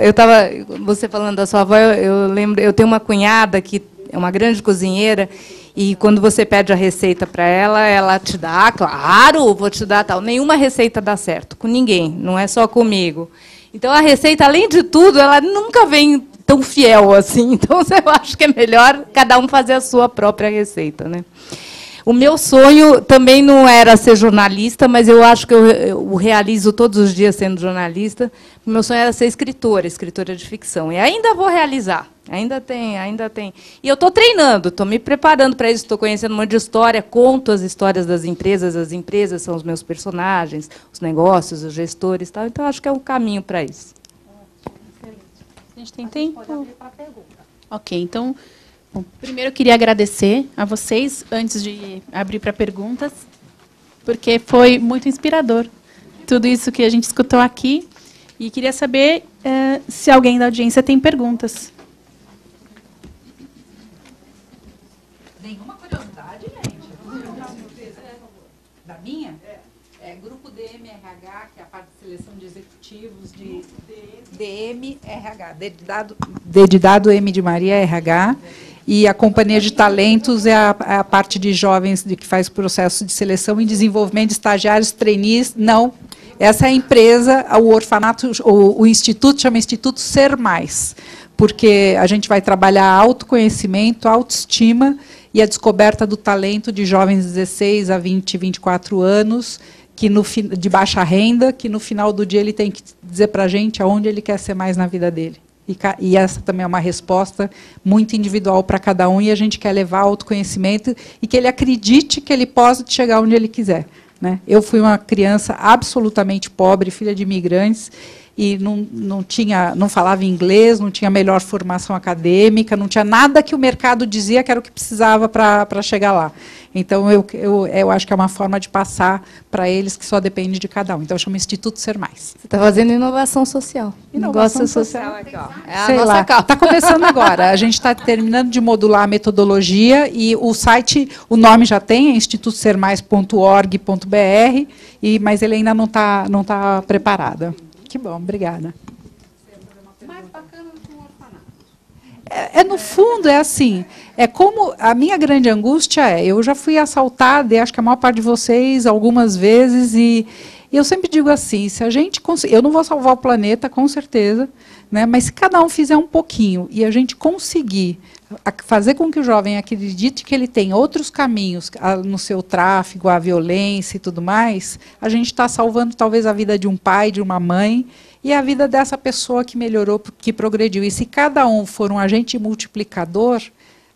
Você falando da sua avó, eu lembro, eu tenho uma cunhada que é uma grande cozinheira, e quando você pede a receita para ela, ela te dá, claro, vou te dar tal. Nenhuma receita dá certo, com ninguém, não é só comigo. Então, a receita, além de tudo, ela nunca vem tão fiel assim. Então, eu acho que é melhor cada um fazer a sua própria receita. Né? O meu sonho também não era ser jornalista, mas eu acho que eu realizo todos os dias sendo jornalista. O meu sonho era ser escritora de ficção. E ainda vou realizar. Ainda tem. E eu estou treinando, estou me preparando para isso, estou conhecendo um monte de história, conto as histórias das empresas, as empresas são os meus personagens, os negócios, os gestores, tal. Então acho que é um caminho para isso. A gente tem tempo? Pode abrir para pergunta. Ok, então, bom, primeiro eu queria agradecer a vocês, antes de abrir para perguntas, porque foi muito inspirador tudo isso que a gente escutou aqui, e queria saber se alguém da audiência tem perguntas. Nenhuma curiosidade, gente. Da minha? Grupo DMRH, que é a parte de seleção de executivos de DMRH, D de dado, M de Maria, RH. E a companhia de talentos é a parte de jovens que faz o processo de seleção e desenvolvimento de estagiários, trainees. Não, essa é a empresa, o orfanato, o instituto chama Instituto Ser Mais, porque a gente vai trabalhar autoconhecimento, autoestima e a descoberta do talento de jovens de 16 a 20, 24 anos, de baixa renda, que no final do dia ele tem que dizer para a gente aonde ele quer ser mais na vida dele. E essa também é uma resposta muito individual para cada um, e a gente quer levar autoconhecimento e que ele acredite que ele pode chegar onde ele quiser. Né? Eu fui uma criança absolutamente pobre, filha de imigrantes, e não falava inglês, não tinha melhor formação acadêmica, não tinha nada que o mercado dizia que era o que precisava para chegar lá. Então, eu acho que é uma forma de passar para eles que só depende de cada um. Então, chama Instituto Ser Mais. Você está fazendo inovação social. Inovação social aqui, ó. É a Sei nossa lá, causa. está começando agora. A gente está terminando de modular a metodologia e o site, o nome já tem, é institutosermais.org.br, mas ele ainda não tá preparado. Que bom, obrigada. Mais bacana do que um orfanato. No fundo, é assim, é como a minha grande angústia eu já fui assaltada, e acho que a maior parte de vocês, algumas vezes, e eu sempre digo assim, se a gente eu não vou salvar o planeta, com certeza, né, mas se cada um fizer um pouquinho, e a gente conseguir fazer com que o jovem acredite que ele tem outros caminhos no seu tráfego, a violência e tudo mais, a gente está salvando talvez a vida de um pai, de uma mãe, e a vida dessa pessoa que melhorou, que progrediu. E se cada um for um agente multiplicador,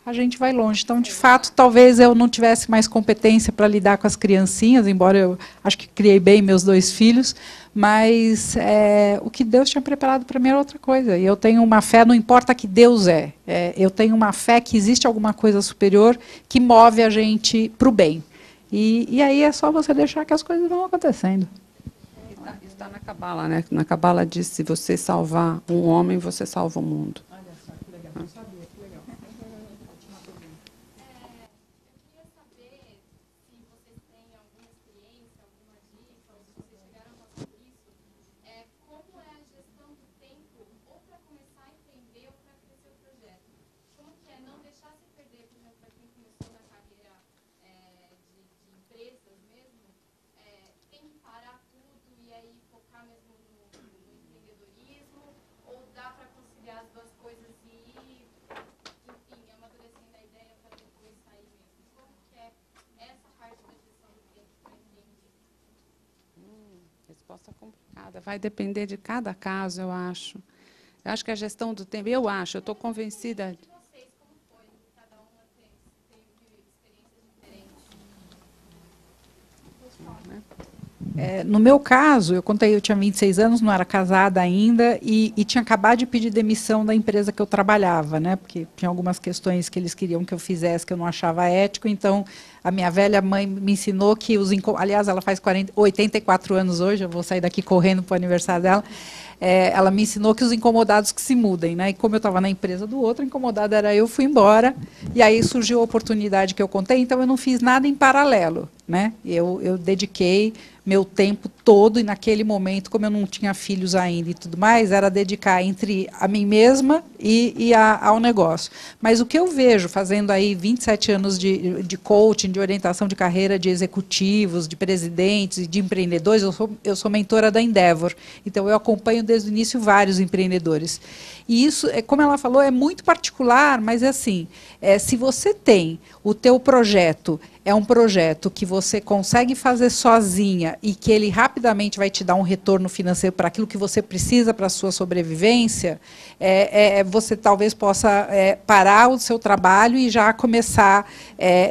a gente vai longe. Então, de fato, talvez eu não tivesse mais competência para lidar com as criancinhas, embora eu acho que criei bem meus 2 filhos, mas o que Deus tinha preparado para mim era outra coisa. E eu tenho uma fé, não importa que Deus eu tenho uma fé que existe alguma coisa superior que move a gente para o bem. E aí é só você deixar que as coisas vão acontecendo. Está na Cabala, né? Na Cabala diz: se você salvar um homem, você salva o mundo. Olha só, que legal. Não sabia, que legal. Resposta complicada. Vai depender de cada caso, eu acho. Eu acho que a gestão do tempo, eu estou convencida. No meu caso, eu contei, eu tinha 26 anos, não era casada ainda, e tinha acabado de pedir demissão da empresa que eu trabalhava, né, porque tinha algumas questões que eles queriam que eu fizesse que eu não achava ético. Então, a minha velha mãe me ensinou que aliás, ela faz 84 anos hoje, eu vou sair daqui correndo para o aniversário dela. Ela me ensinou que os incomodados que se mudem, né? E como eu estava na empresa do outro, incomodada era eu, fui embora. E aí surgiu a oportunidade que eu contei, então eu não fiz nada em paralelo, né? Eu dediquei meu tempo todo, e naquele momento, como eu não tinha filhos ainda e tudo mais, era dedicar entre a mim mesma e ao negócio. Mas o que eu vejo, fazendo aí 27 anos de coaching, de orientação de carreira de executivos, de presidentes e de empreendedores, eu sou mentora da Endeavor, então eu acompanho desde o início vários empreendedores. E isso, como ela falou, é muito particular, mas é assim, se você tem o teu projeto, é um projeto que você consegue fazer sozinha e que ele rapidamente vai te dar um retorno financeiro para aquilo que você precisa para a sua sobrevivência, você talvez possa parar o seu trabalho e já começar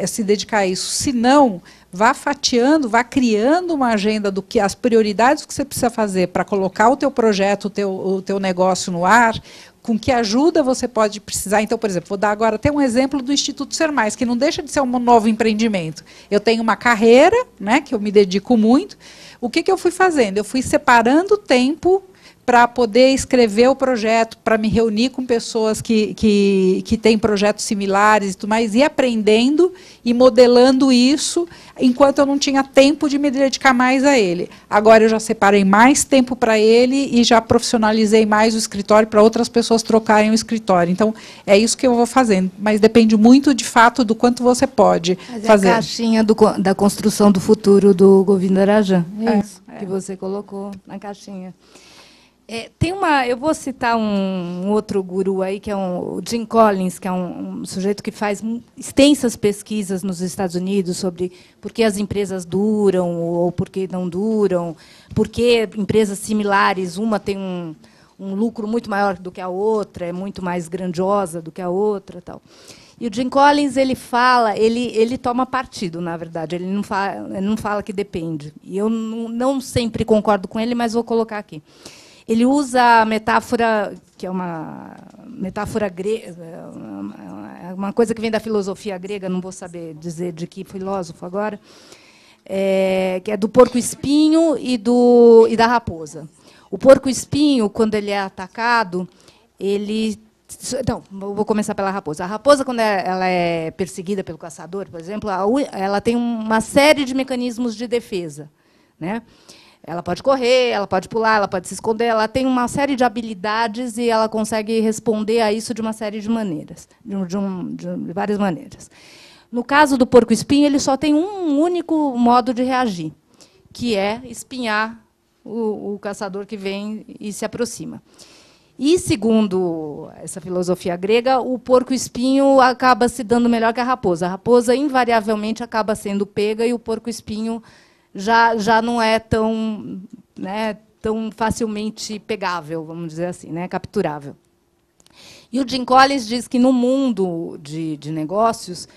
a se dedicar a isso. Se não, vá fatiando, vá criando uma agenda do que as prioridades que você precisa fazer para colocar o teu projeto, o teu negócio no ar, com que ajuda você pode precisar. Então, por exemplo, vou dar agora até um exemplo do Instituto Ser Mais, que não deixa de ser um novo empreendimento. Eu tenho uma carreira, né, que eu me dedico muito. O que eu fui fazendo? Eu fui separando tempo para poder escrever o projeto, para me reunir com pessoas que têm projetos similares e tudo mais, e aprendendo e modelando isso, enquanto eu não tinha tempo de me dedicar mais a ele. Agora eu já separei mais tempo para ele e já profissionalizei mais o escritório para outras pessoas trocarem o escritório. Então, é isso que eu vou fazendo, mas depende muito, de fato, do quanto você pode fazer. A caixinha da construção do futuro do Govindarajan, isso que você colocou na caixinha. Eu vou citar um outro guru aí, que é o Jim Collins, que é um sujeito que faz extensas pesquisas nos Estados Unidos sobre por que as empresas duram ou por que não duram, por que empresas similares, uma tem um lucro muito maior do que a outra, é muito mais grandiosa do que a outra, tal. E o Jim Collins, ele toma partido, na verdade, ele não fala que depende. E eu não sempre concordo com ele, mas vou colocar aqui. Ele usa a metáfora, que é uma metáfora grega, uma coisa que vem da filosofia grega, não vou saber dizer de que filósofo agora, que é do porco-espinho e da raposa. O porco-espinho, quando ele é atacado, Então, vou começar pela raposa. A raposa, quando ela é perseguida pelo caçador, por exemplo, ela tem uma série de mecanismos de defesa, né? Ela pode correr, ela pode pular, ela pode se esconder, ela tem uma série de habilidades e ela consegue responder a isso de uma série de maneiras, de várias maneiras. No caso do porco-espinho, ele só tem um único modo de reagir, que é espinhar o caçador que vem e se aproxima. E, segundo essa filosofia grega, o porco-espinho acaba se dando melhor que a raposa. A raposa, invariavelmente, acaba sendo pega e o porco-espinho já não é tão, né, tão facilmente pegável, vamos dizer assim, né, capturável. E o Jim Collins diz que no mundo de negócios,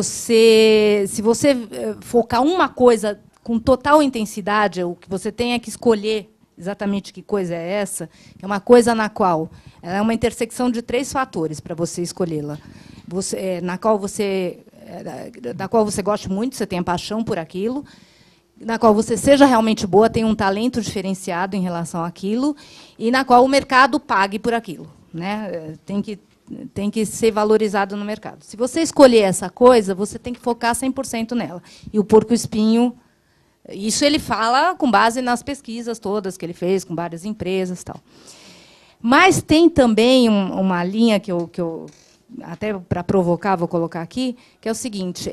se você focar uma coisa com total intensidade, o que você tem é que escolher exatamente que coisa é essa, é uma coisa na qual ela é uma intersecção de 3 fatores para você escolhê-la. Da qual você goste muito, você tenha paixão por aquilo, na qual você seja realmente boa, tenha um talento diferenciado em relação àquilo, e na qual o mercado pague por aquilo, né? Tem que ser valorizado no mercado. Se você escolher essa coisa, você tem que focar 100% nela. E o porco-espinho, isso ele fala com base nas pesquisas todas que ele fez com várias empresas, tal. Mas tem também uma linha que eu até para provocar vou colocar aqui, que é o seguinte: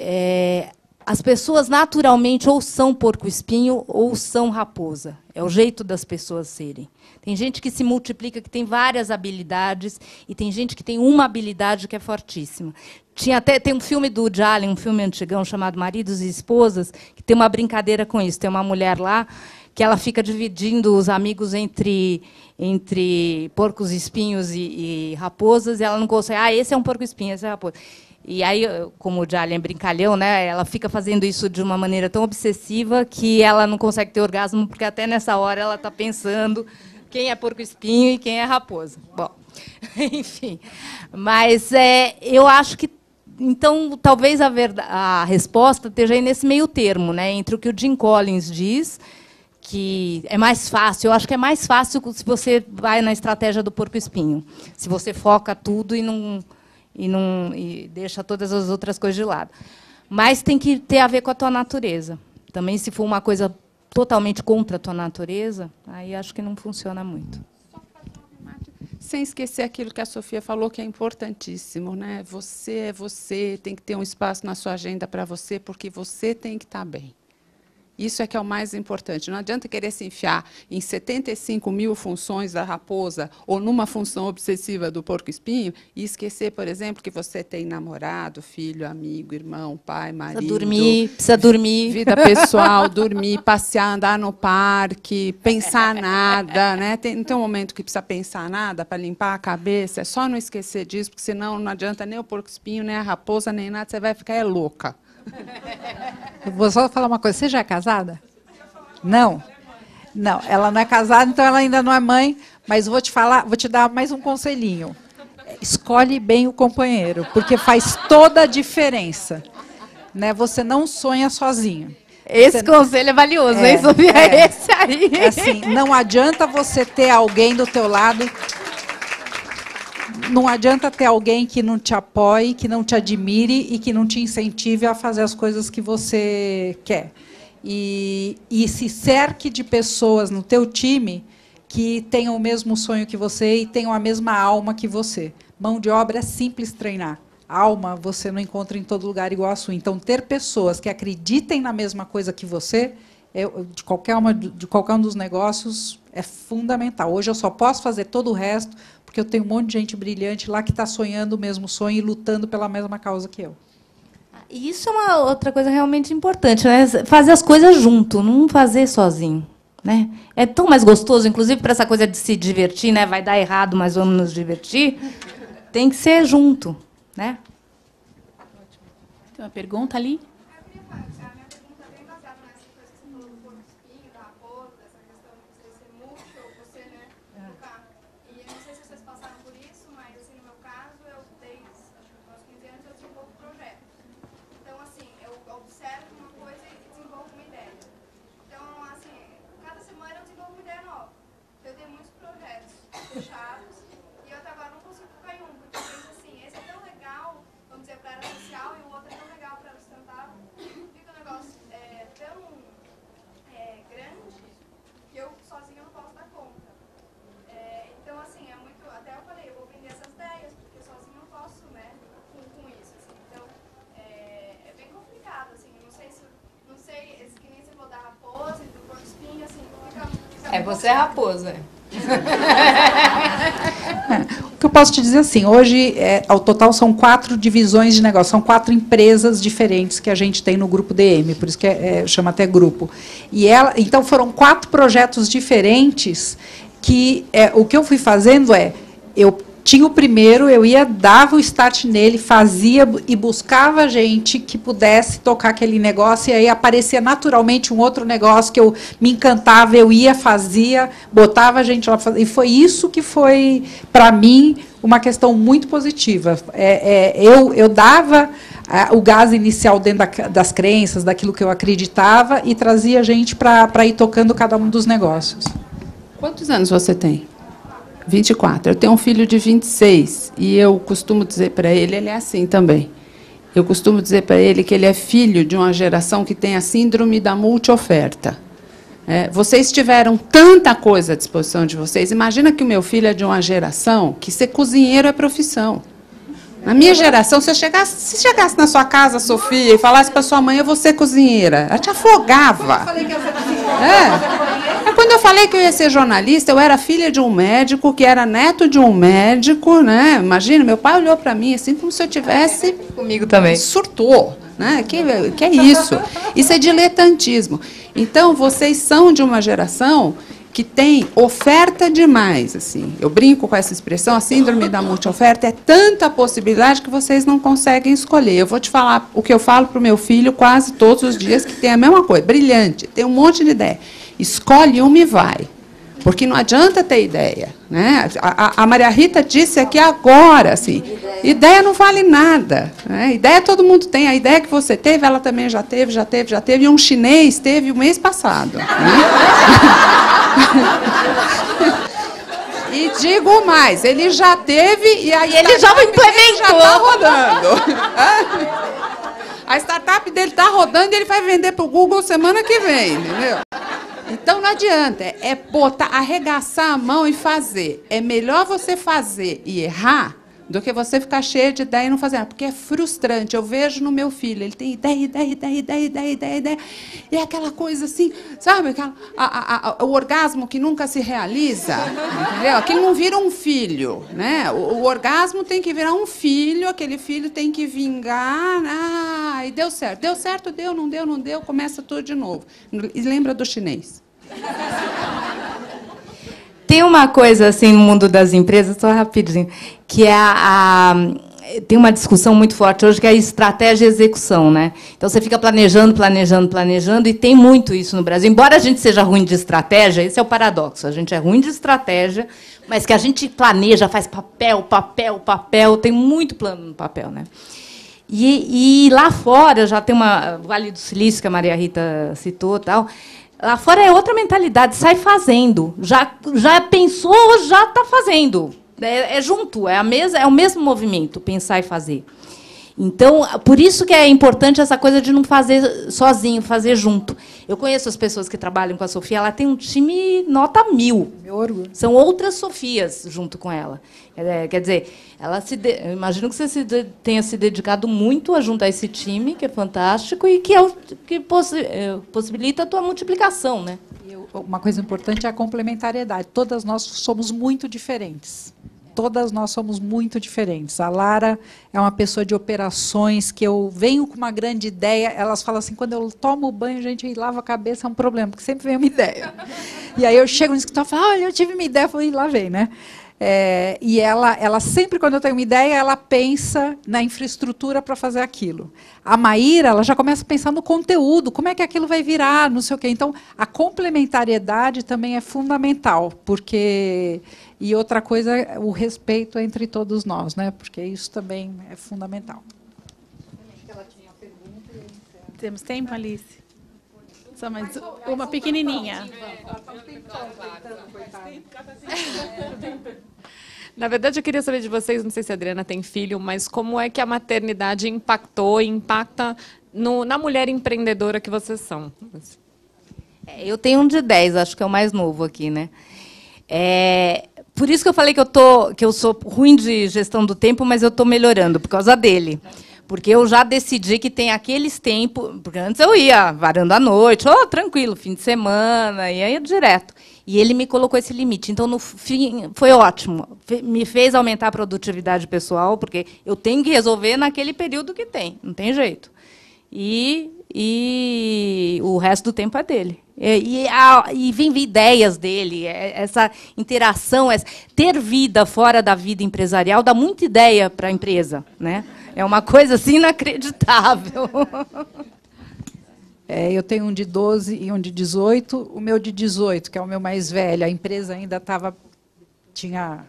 as pessoas naturalmente ou são porco-espinho ou são raposa. É o jeito das pessoas serem. Tem gente que se multiplica, que tem várias habilidades, e tem gente que tem uma habilidade que é fortíssima. Tem um filme do Woody Allen, um filme antigão, chamado Maridos e Esposas, que tem uma brincadeira com isso. Tem uma mulher lá que ela fica dividindo os amigos entre porcos espinhos e raposas, e ela não consegue. Esse é um porco-espinho, esse é raposa. E aí, como o Woody Allen é brincalhão, né, ela fica fazendo isso de uma maneira tão obsessiva que ela não consegue ter orgasmo, porque até nessa hora ela está pensando quem é porco-espinho e quem é raposa. Bom, enfim. Mas eu acho que, então, talvez a resposta esteja aí nesse meio termo, né, entre o que o Jim Collins diz, que é mais fácil. Eu acho que é mais fácil se você vai na estratégia do porco-espinho. Se você foca tudo e deixa todas as outras coisas de lado. Mas tem que ter a ver com a tua natureza. Também, se for uma coisa totalmente contra a tua natureza, aí acho que não funciona muito. Sem esquecer aquilo que a Sofia falou, que é importantíssimo, né? Você é você, tem que ter um espaço na sua agenda para você, porque você tem que estar bem. Isso é que é o mais importante. Não adianta querer se enfiar em 75 mil funções da raposa ou numa função obsessiva do porco-espinho e esquecer, por exemplo, que você tem namorado, filho, amigo, irmão, pai, marido. Precisa dormir. Vida pessoal, dormir, passear, andar no parque, pensar nada, né? Não tem um momento que precisa pensar nada para limpar a cabeça. É só não esquecer disso, porque senão não adianta nem o porco-espinho, nem a raposa, nem nada. Você vai ficar louca. Eu vou só falar uma coisa. Você já é casada? Não. Não, ela não é casada, então ela ainda não é mãe, mas vou te dar mais um conselhinho. Escolhe bem o companheiro, porque faz toda a diferença. Né? Você não sonha sozinho. Esse conselho é valioso, hein, Sofia? Esse aí. É assim, não adianta você ter alguém do teu lado. Não adianta ter alguém que não te apoie, que não te admire e que não te incentive a fazer as coisas que você quer. E se cerque de pessoas no teu time que tenham o mesmo sonho que você e tenham a mesma alma que você. Mão de obra é simples treinar. Alma você não encontra em todo lugar igual a sua. Então, ter pessoas que acreditem na mesma coisa que você, de qualquer um dos negócios, é fundamental. Hoje eu só posso fazer todo o resto porque eu tenho um monte de gente brilhante lá que está sonhando o mesmo sonho e lutando pela mesma causa que eu. E isso é uma outra coisa realmente importante, né? Fazer as coisas junto, não fazer sozinho. Né? É tão mais gostoso, inclusive, para essa coisa de se divertir, né? Vai dar errado, mas vamos nos divertir. Tem que ser junto. Né? Tem uma pergunta ali? Você é raposa. O que eu posso te dizer assim, hoje, ao total, são 4 divisões de negócio, são 4 empresas diferentes que a gente tem no Grupo DM, por isso que chama até grupo. Então, foram 4 projetos diferentes que o que eu fui fazendo eu tinha o primeiro, eu dava o start nele, fazia e buscava gente que pudesse tocar aquele negócio, e aí aparecia naturalmente um outro negócio que eu me encantava, eu ia, fazia, botava a gente lá, e foi isso que foi, para mim, uma questão muito positiva. Eu dava o gás inicial dentro das crenças, daquilo que eu acreditava, e trazia gente para ir tocando cada um dos negócios. Quantos anos você tem? 24. Eu tenho um filho de 26 e eu costumo dizer para ele é assim também. Eu costumo dizer para ele que ele é filho de uma geração que tem a síndrome da multioferta. Vocês tiveram tanta coisa à disposição de vocês. Imagina que o meu filho é de uma geração que ser cozinheiro é profissão. Na minha geração, se chegasse na sua casa, Sofia, e falasse para sua mãe, eu vou ser cozinheira, ela te afogava. Quando eu falei que eu ia ser jornalista, eu era filha de um médico, que era neto de um médico, né? Imagina, meu pai olhou para mim assim como se eu tivesse... Comigo também. Surtou, né? Que é isso? Isso é diletantismo. Então, vocês são de uma geração que tem oferta demais, assim. Eu brinco com essa expressão, a síndrome da multioferta, é tanta possibilidade que vocês não conseguem escolher. Eu vou te falar o que eu falo para o meu filho quase todos os dias, que tem a mesma coisa, brilhante, tem um monte de ideia. Escolhe uma e vai, porque não adianta ter ideia, né? A Maria Rita disse aqui agora, assim, ideia não vale nada, né? Ideia todo mundo tem, a ideia que você teve, ela também já teve, e um chinês teve o mês passado, né? E digo mais, ele já teve e aí ele já implementou. Já está rodando. A startup dele está rodando e ele vai vender para o Google semana que vem, entendeu? Então não adianta, é botar, arregaçar a mão e fazer. É melhor você fazer e errar do que você ficar cheio de ideia e não fazer nada, porque é frustrante. Eu vejo no meu filho, ele tem ideia. E é aquela coisa assim, sabe? O orgasmo que nunca se realiza, entendeu? Aquilo não vira um filho, né? O orgasmo tem que virar um filho, aquele filho tem que vingar, e deu certo, deu, não deu, começa tudo de novo. E lembra do chinês. Tem uma coisa assim no mundo das empresas, só rapidinho, que é tem uma discussão muito forte hoje, que é a estratégia e execução, né? Então, você fica planejando, e tem muito isso no Brasil. Embora a gente seja ruim de estratégia, esse é o paradoxo, a gente é ruim de estratégia, mas que a gente planeja, faz papel, tem muito plano no papel, né? E lá fora, já tem uma Vale do Silício, que a Maria Rita citou, tal. Lá fora é outra mentalidade, sai fazendo. Já pensou, já está fazendo. É junto, é o mesmo movimento, pensar e fazer. Então, por isso que é importante essa coisa de não fazer sozinho, fazer junto. Eu conheço as pessoas que trabalham com a Sofia, ela tem um time nota 1000. Meu orgulho. São outras Sofias junto com ela. Quer dizer, eu imagino que você tenha se dedicado muito a juntar esse time, que é fantástico, e que possibilita a tua multiplicação, né? Uma coisa importante é a complementariedade. Todas nós somos muito diferentes. Todas nós somos muito diferentes. A Lara é uma pessoa de operações que eu venho com uma grande ideia. Elas falam assim, quando eu tomo banho, gente, e lavo a cabeça, é um problema, porque sempre vem uma ideia. E aí eu chego no escritório e falo, olha, eu tive uma ideia, e lá vem, né? E ela sempre, quando eu tenho uma ideia, ela pensa na infraestrutura para fazer aquilo. A Maíra, ela já começa a pensar no conteúdo, como é que aquilo vai virar, não sei o quê. Então, a complementariedade também é fundamental, porque... E outra coisa, o respeito entre todos nós, né? Porque isso também é fundamental. Temos tempo, Alice? Só mais uma pequenininha. Na verdade, eu queria saber de vocês, não sei se a Adriana tem filho, mas como é que a maternidade impactou e impacta na mulher empreendedora que vocês são? Eu tenho um de 10, acho que é o mais novo aqui, né? Por isso que eu falei que eu sou ruim de gestão do tempo, mas eu estou melhorando, por causa dele. Porque eu já decidi que tem aqueles tempos... Porque antes eu ia varando à noite, tranquilo, fim de semana, e aí direto. E ele me colocou esse limite. Então, no fim, foi ótimo. Me fez aumentar a produtividade pessoal, porque eu tenho que resolver naquele período que tem, não tem jeito. E o resto do tempo é dele. E vem ideias dele, essa interação, ter vida fora da vida empresarial dá muita ideia para a empresa, né? É uma coisa assim inacreditável. Eu tenho um de 12 e um de 18. O meu de 18, que é o meu mais velho, a empresa ainda tinha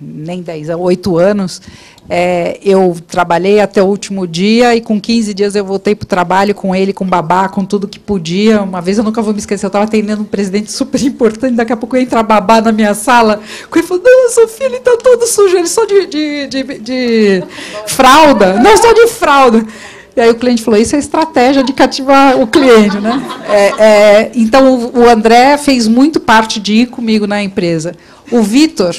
nem 10, 8 anos. Eu trabalhei até o último dia e, com 15 dias, eu voltei para o trabalho com ele, com babá, com tudo que podia. Uma vez, eu nunca vou me esquecer, eu estava atendendo um presidente super importante, daqui a pouco entra a babá na minha sala, ele falou, não, Sofia, ele está todo sujo, ele só de fralda. Não, só de fralda. E aí o cliente falou, isso é estratégia de cativar o cliente, né? Então, o André fez muito parte de ir comigo na empresa. O Vitor,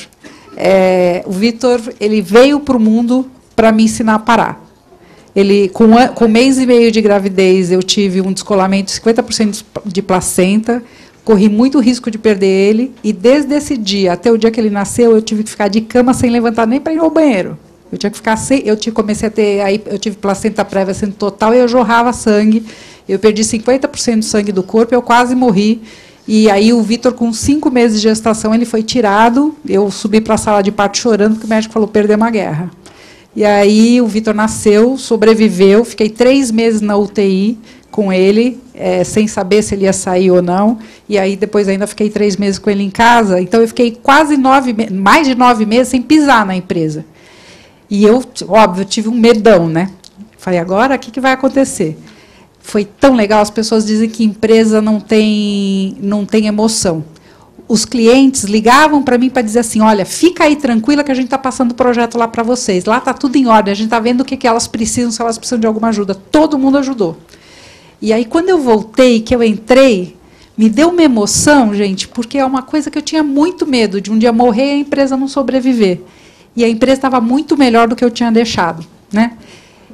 ele veio para o mundo para me ensinar a parar. Ele, com 1 mês e meio de gravidez, eu tive um descolamento de 50% de placenta, corri muito risco de perder ele, e desde esse dia até o dia que ele nasceu, eu tive que ficar de cama sem levantar nem para ir ao banheiro. Eu tinha que ficar comecei a ter, aí eu tive placenta prévia sendo total e eu jorrava sangue. Eu perdi 50% do sangue do corpo, eu quase morri. E aí o Vitor, com 5 meses de gestação, ele foi tirado. Eu subi para a sala de parto chorando, porque o médico falou, perdemos a guerra. E aí o Vitor nasceu, sobreviveu, fiquei 3 meses na UTI com ele, sem saber se ele ia sair ou não. E aí depois ainda fiquei 3 meses com ele em casa. Então eu fiquei mais de 9 meses sem pisar na empresa. E eu, óbvio, tive um medão, né? Falei, agora, o que vai acontecer? Foi tão legal, as pessoas dizem que empresa não tem emoção. Os clientes ligavam para mim para dizer assim, olha, fica aí tranquila que a gente está passando o projeto lá para vocês. Lá está tudo em ordem, a gente está vendo o que elas precisam, se elas precisam de alguma ajuda. Todo mundo ajudou. E aí, quando eu voltei, que eu entrei, me deu uma emoção, gente, porque é uma coisa que eu tinha muito medo, de um dia morrer e a empresa não sobreviver. E a empresa estava muito melhor do que eu tinha deixado, né?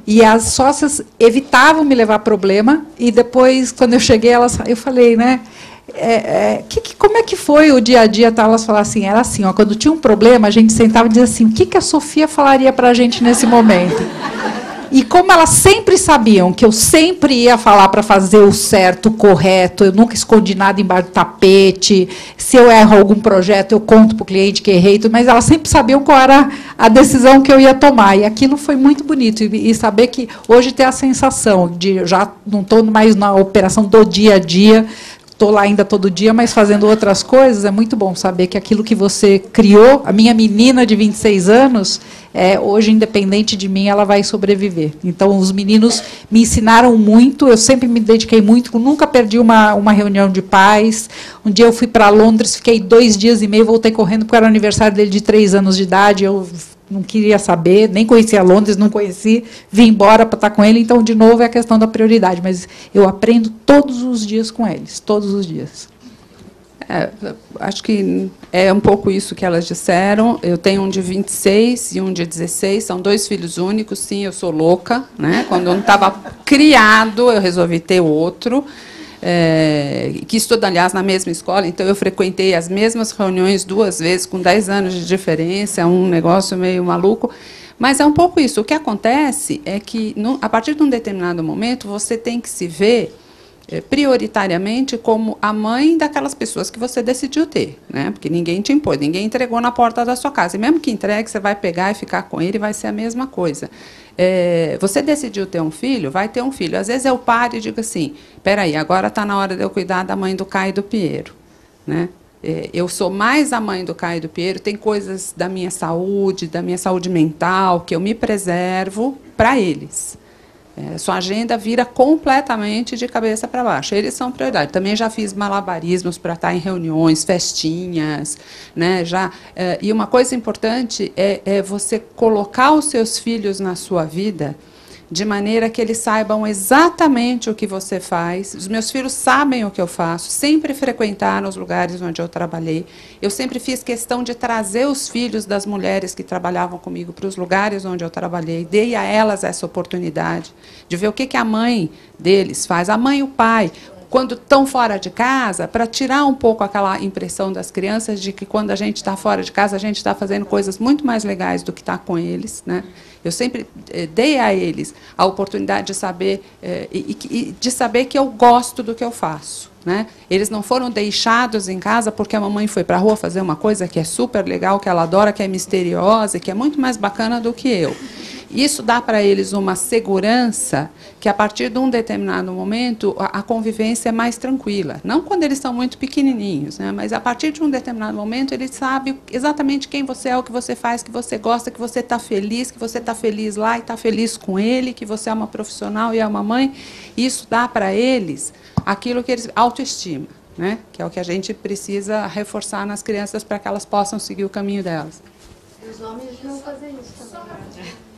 E as sócias evitavam me levar problema. E depois, quando eu cheguei, eu falei, né? Como é que foi o dia a dia? Tá? Elas falaram assim, era assim, ó, quando tinha um problema, a gente sentava e dizia assim, o que a Sofia falaria para a gente nesse momento? E como elas sempre sabiam que eu sempre ia falar para fazer o certo, o correto, eu nunca escondi nada embaixo do tapete, se eu erro algum projeto, eu conto para o cliente que errei, mas elas sempre sabiam qual era a decisão que eu ia tomar. E aquilo foi muito bonito. E saber que hoje tem a sensação de, já não estou mais na operação do dia a dia, estou lá ainda todo dia, mas fazendo outras coisas, é muito bom saber que aquilo que você criou, a minha menina de 26 anos, hoje, independente de mim, ela vai sobreviver. Então, os meninos me ensinaram muito, eu sempre me dediquei muito, nunca perdi uma reunião de pais. Um dia eu fui para Londres, fiquei 2 dias e meio, voltei correndo, porque era o aniversário dele de 3 anos de idade, eu não queria saber, nem conhecia Londres, não conheci, vim embora para estar com ele. Então, de novo, é a questão da prioridade, mas eu aprendo todos os dias com eles, todos os dias. Acho que é um pouco isso que elas disseram. Eu tenho um de 26 e um de 16, são 2 filhos únicos. Sim, eu sou louca, né? Quando um estava criado, eu resolvi ter outro, que estuda, aliás, na mesma escola, então eu frequentei as mesmas reuniões 2 vezes, com 10 anos de diferença, é um negócio meio maluco. Mas é um pouco isso. O que acontece é que, a partir de um determinado momento, você tem que se ver prioritariamente como a mãe daquelas pessoas que você decidiu ter, né? Porque ninguém te impôs, ninguém entregou na porta da sua casa. E mesmo que entregue, você vai pegar e ficar com ele, vai ser a mesma coisa. Você decidiu ter um filho, vai ter um filho. Às vezes eu paro e digo assim, espera aí, agora está na hora de eu cuidar da mãe do Caio e do Piero, né? Eu sou mais a mãe do Caio e do Piero, tem coisas da minha saúde mental, que eu me preservo para eles. Sua agenda vira completamente de cabeça para baixo. Eles são prioridade. Também já fiz malabarismos para estar em reuniões, festinhas, né? E uma coisa importante é você colocar os seus filhos na sua vida de maneira que eles saibam exatamente o que você faz. Os meus filhos sabem o que eu faço, sempre frequentaram os lugares onde eu trabalhei. Eu sempre fiz questão de trazer os filhos das mulheres que trabalhavam comigo para os lugares onde eu trabalhei. Dei a elas essa oportunidade de ver o que a mãe deles faz, a mãe e o pai. quando estão fora de casa, para tirar um pouco aquela impressão das crianças de que quando a gente está fora de casa, a gente está fazendo coisas muito mais legais do que está com eles, né? Eu sempre dei a eles a oportunidade de saber, de saber que eu gosto do que eu faço, né? Eles não foram deixados em casa porque a mamãe foi para a rua fazer uma coisa que é super legal, que ela adora, que é misteriosa, que é muito mais bacana do que eu. Isso dá para eles uma segurança que, a partir de um determinado momento, a convivência é mais tranquila. Não quando eles são muito pequenininhos, né? Mas, a partir de um determinado momento, eles sabem exatamente quem você é, o que você faz, que você gosta, que você está feliz lá e está feliz com ele, que você é uma profissional e é uma mãe. Isso dá para eles aquilo que eles... autoestima, né? Que é o que a gente precisa reforçar nas crianças para que elas possam seguir o caminho delas. Os homens vão fazer isso também.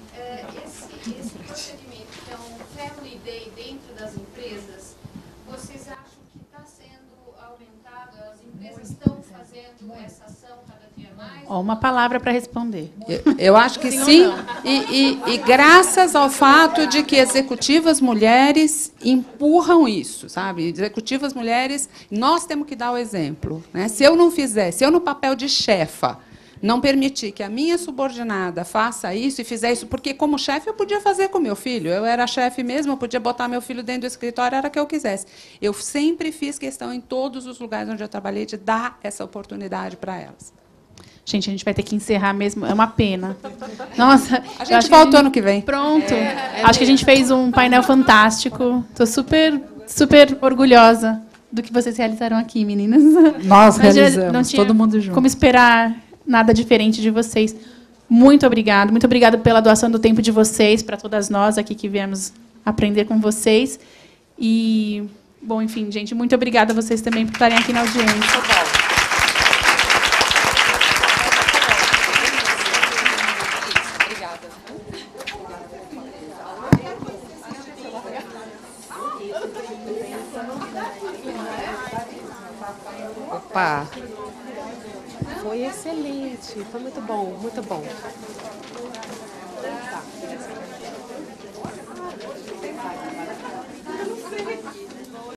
Esse procedimento, que é um Family Day dentro das empresas, vocês acham que está sendo aumentado? As empresas estão fazendo essa ação cada dia mais? Ó, uma palavra para responder. Eu acho que sim, e graças ao fato de que executivas mulheres empurram isso, sabe? Executivas mulheres, nós temos que dar o exemplo, né? Se eu não fizer, se eu no papel de chefa não permitir que a minha subordinada faça isso e fizer isso, porque como chefe eu podia fazer com meu filho, eu era chefe mesmo, eu podia botar meu filho dentro do escritório, era o que eu quisesse. Eu sempre fiz questão, em todos os lugares onde eu trabalhei, de dar essa oportunidade para elas. Gente, a gente vai ter que encerrar mesmo, é uma pena. Nossa, a gente volta ano que vem. Pronto. Acho que a gente fez um painel fantástico. Estou super, super orgulhosa do que vocês realizaram aqui, meninas. Nós realizamos, não tinha todo mundo junto. Como esperar nada diferente de vocês. Muito obrigada pela doação do tempo de vocês, para todas nós aqui que viemos aprender com vocês. E, bom, enfim, gente, muito obrigada a vocês também por estarem aqui na audiência. Opa! Foi excelente, foi muito bom, muito bom. Tá.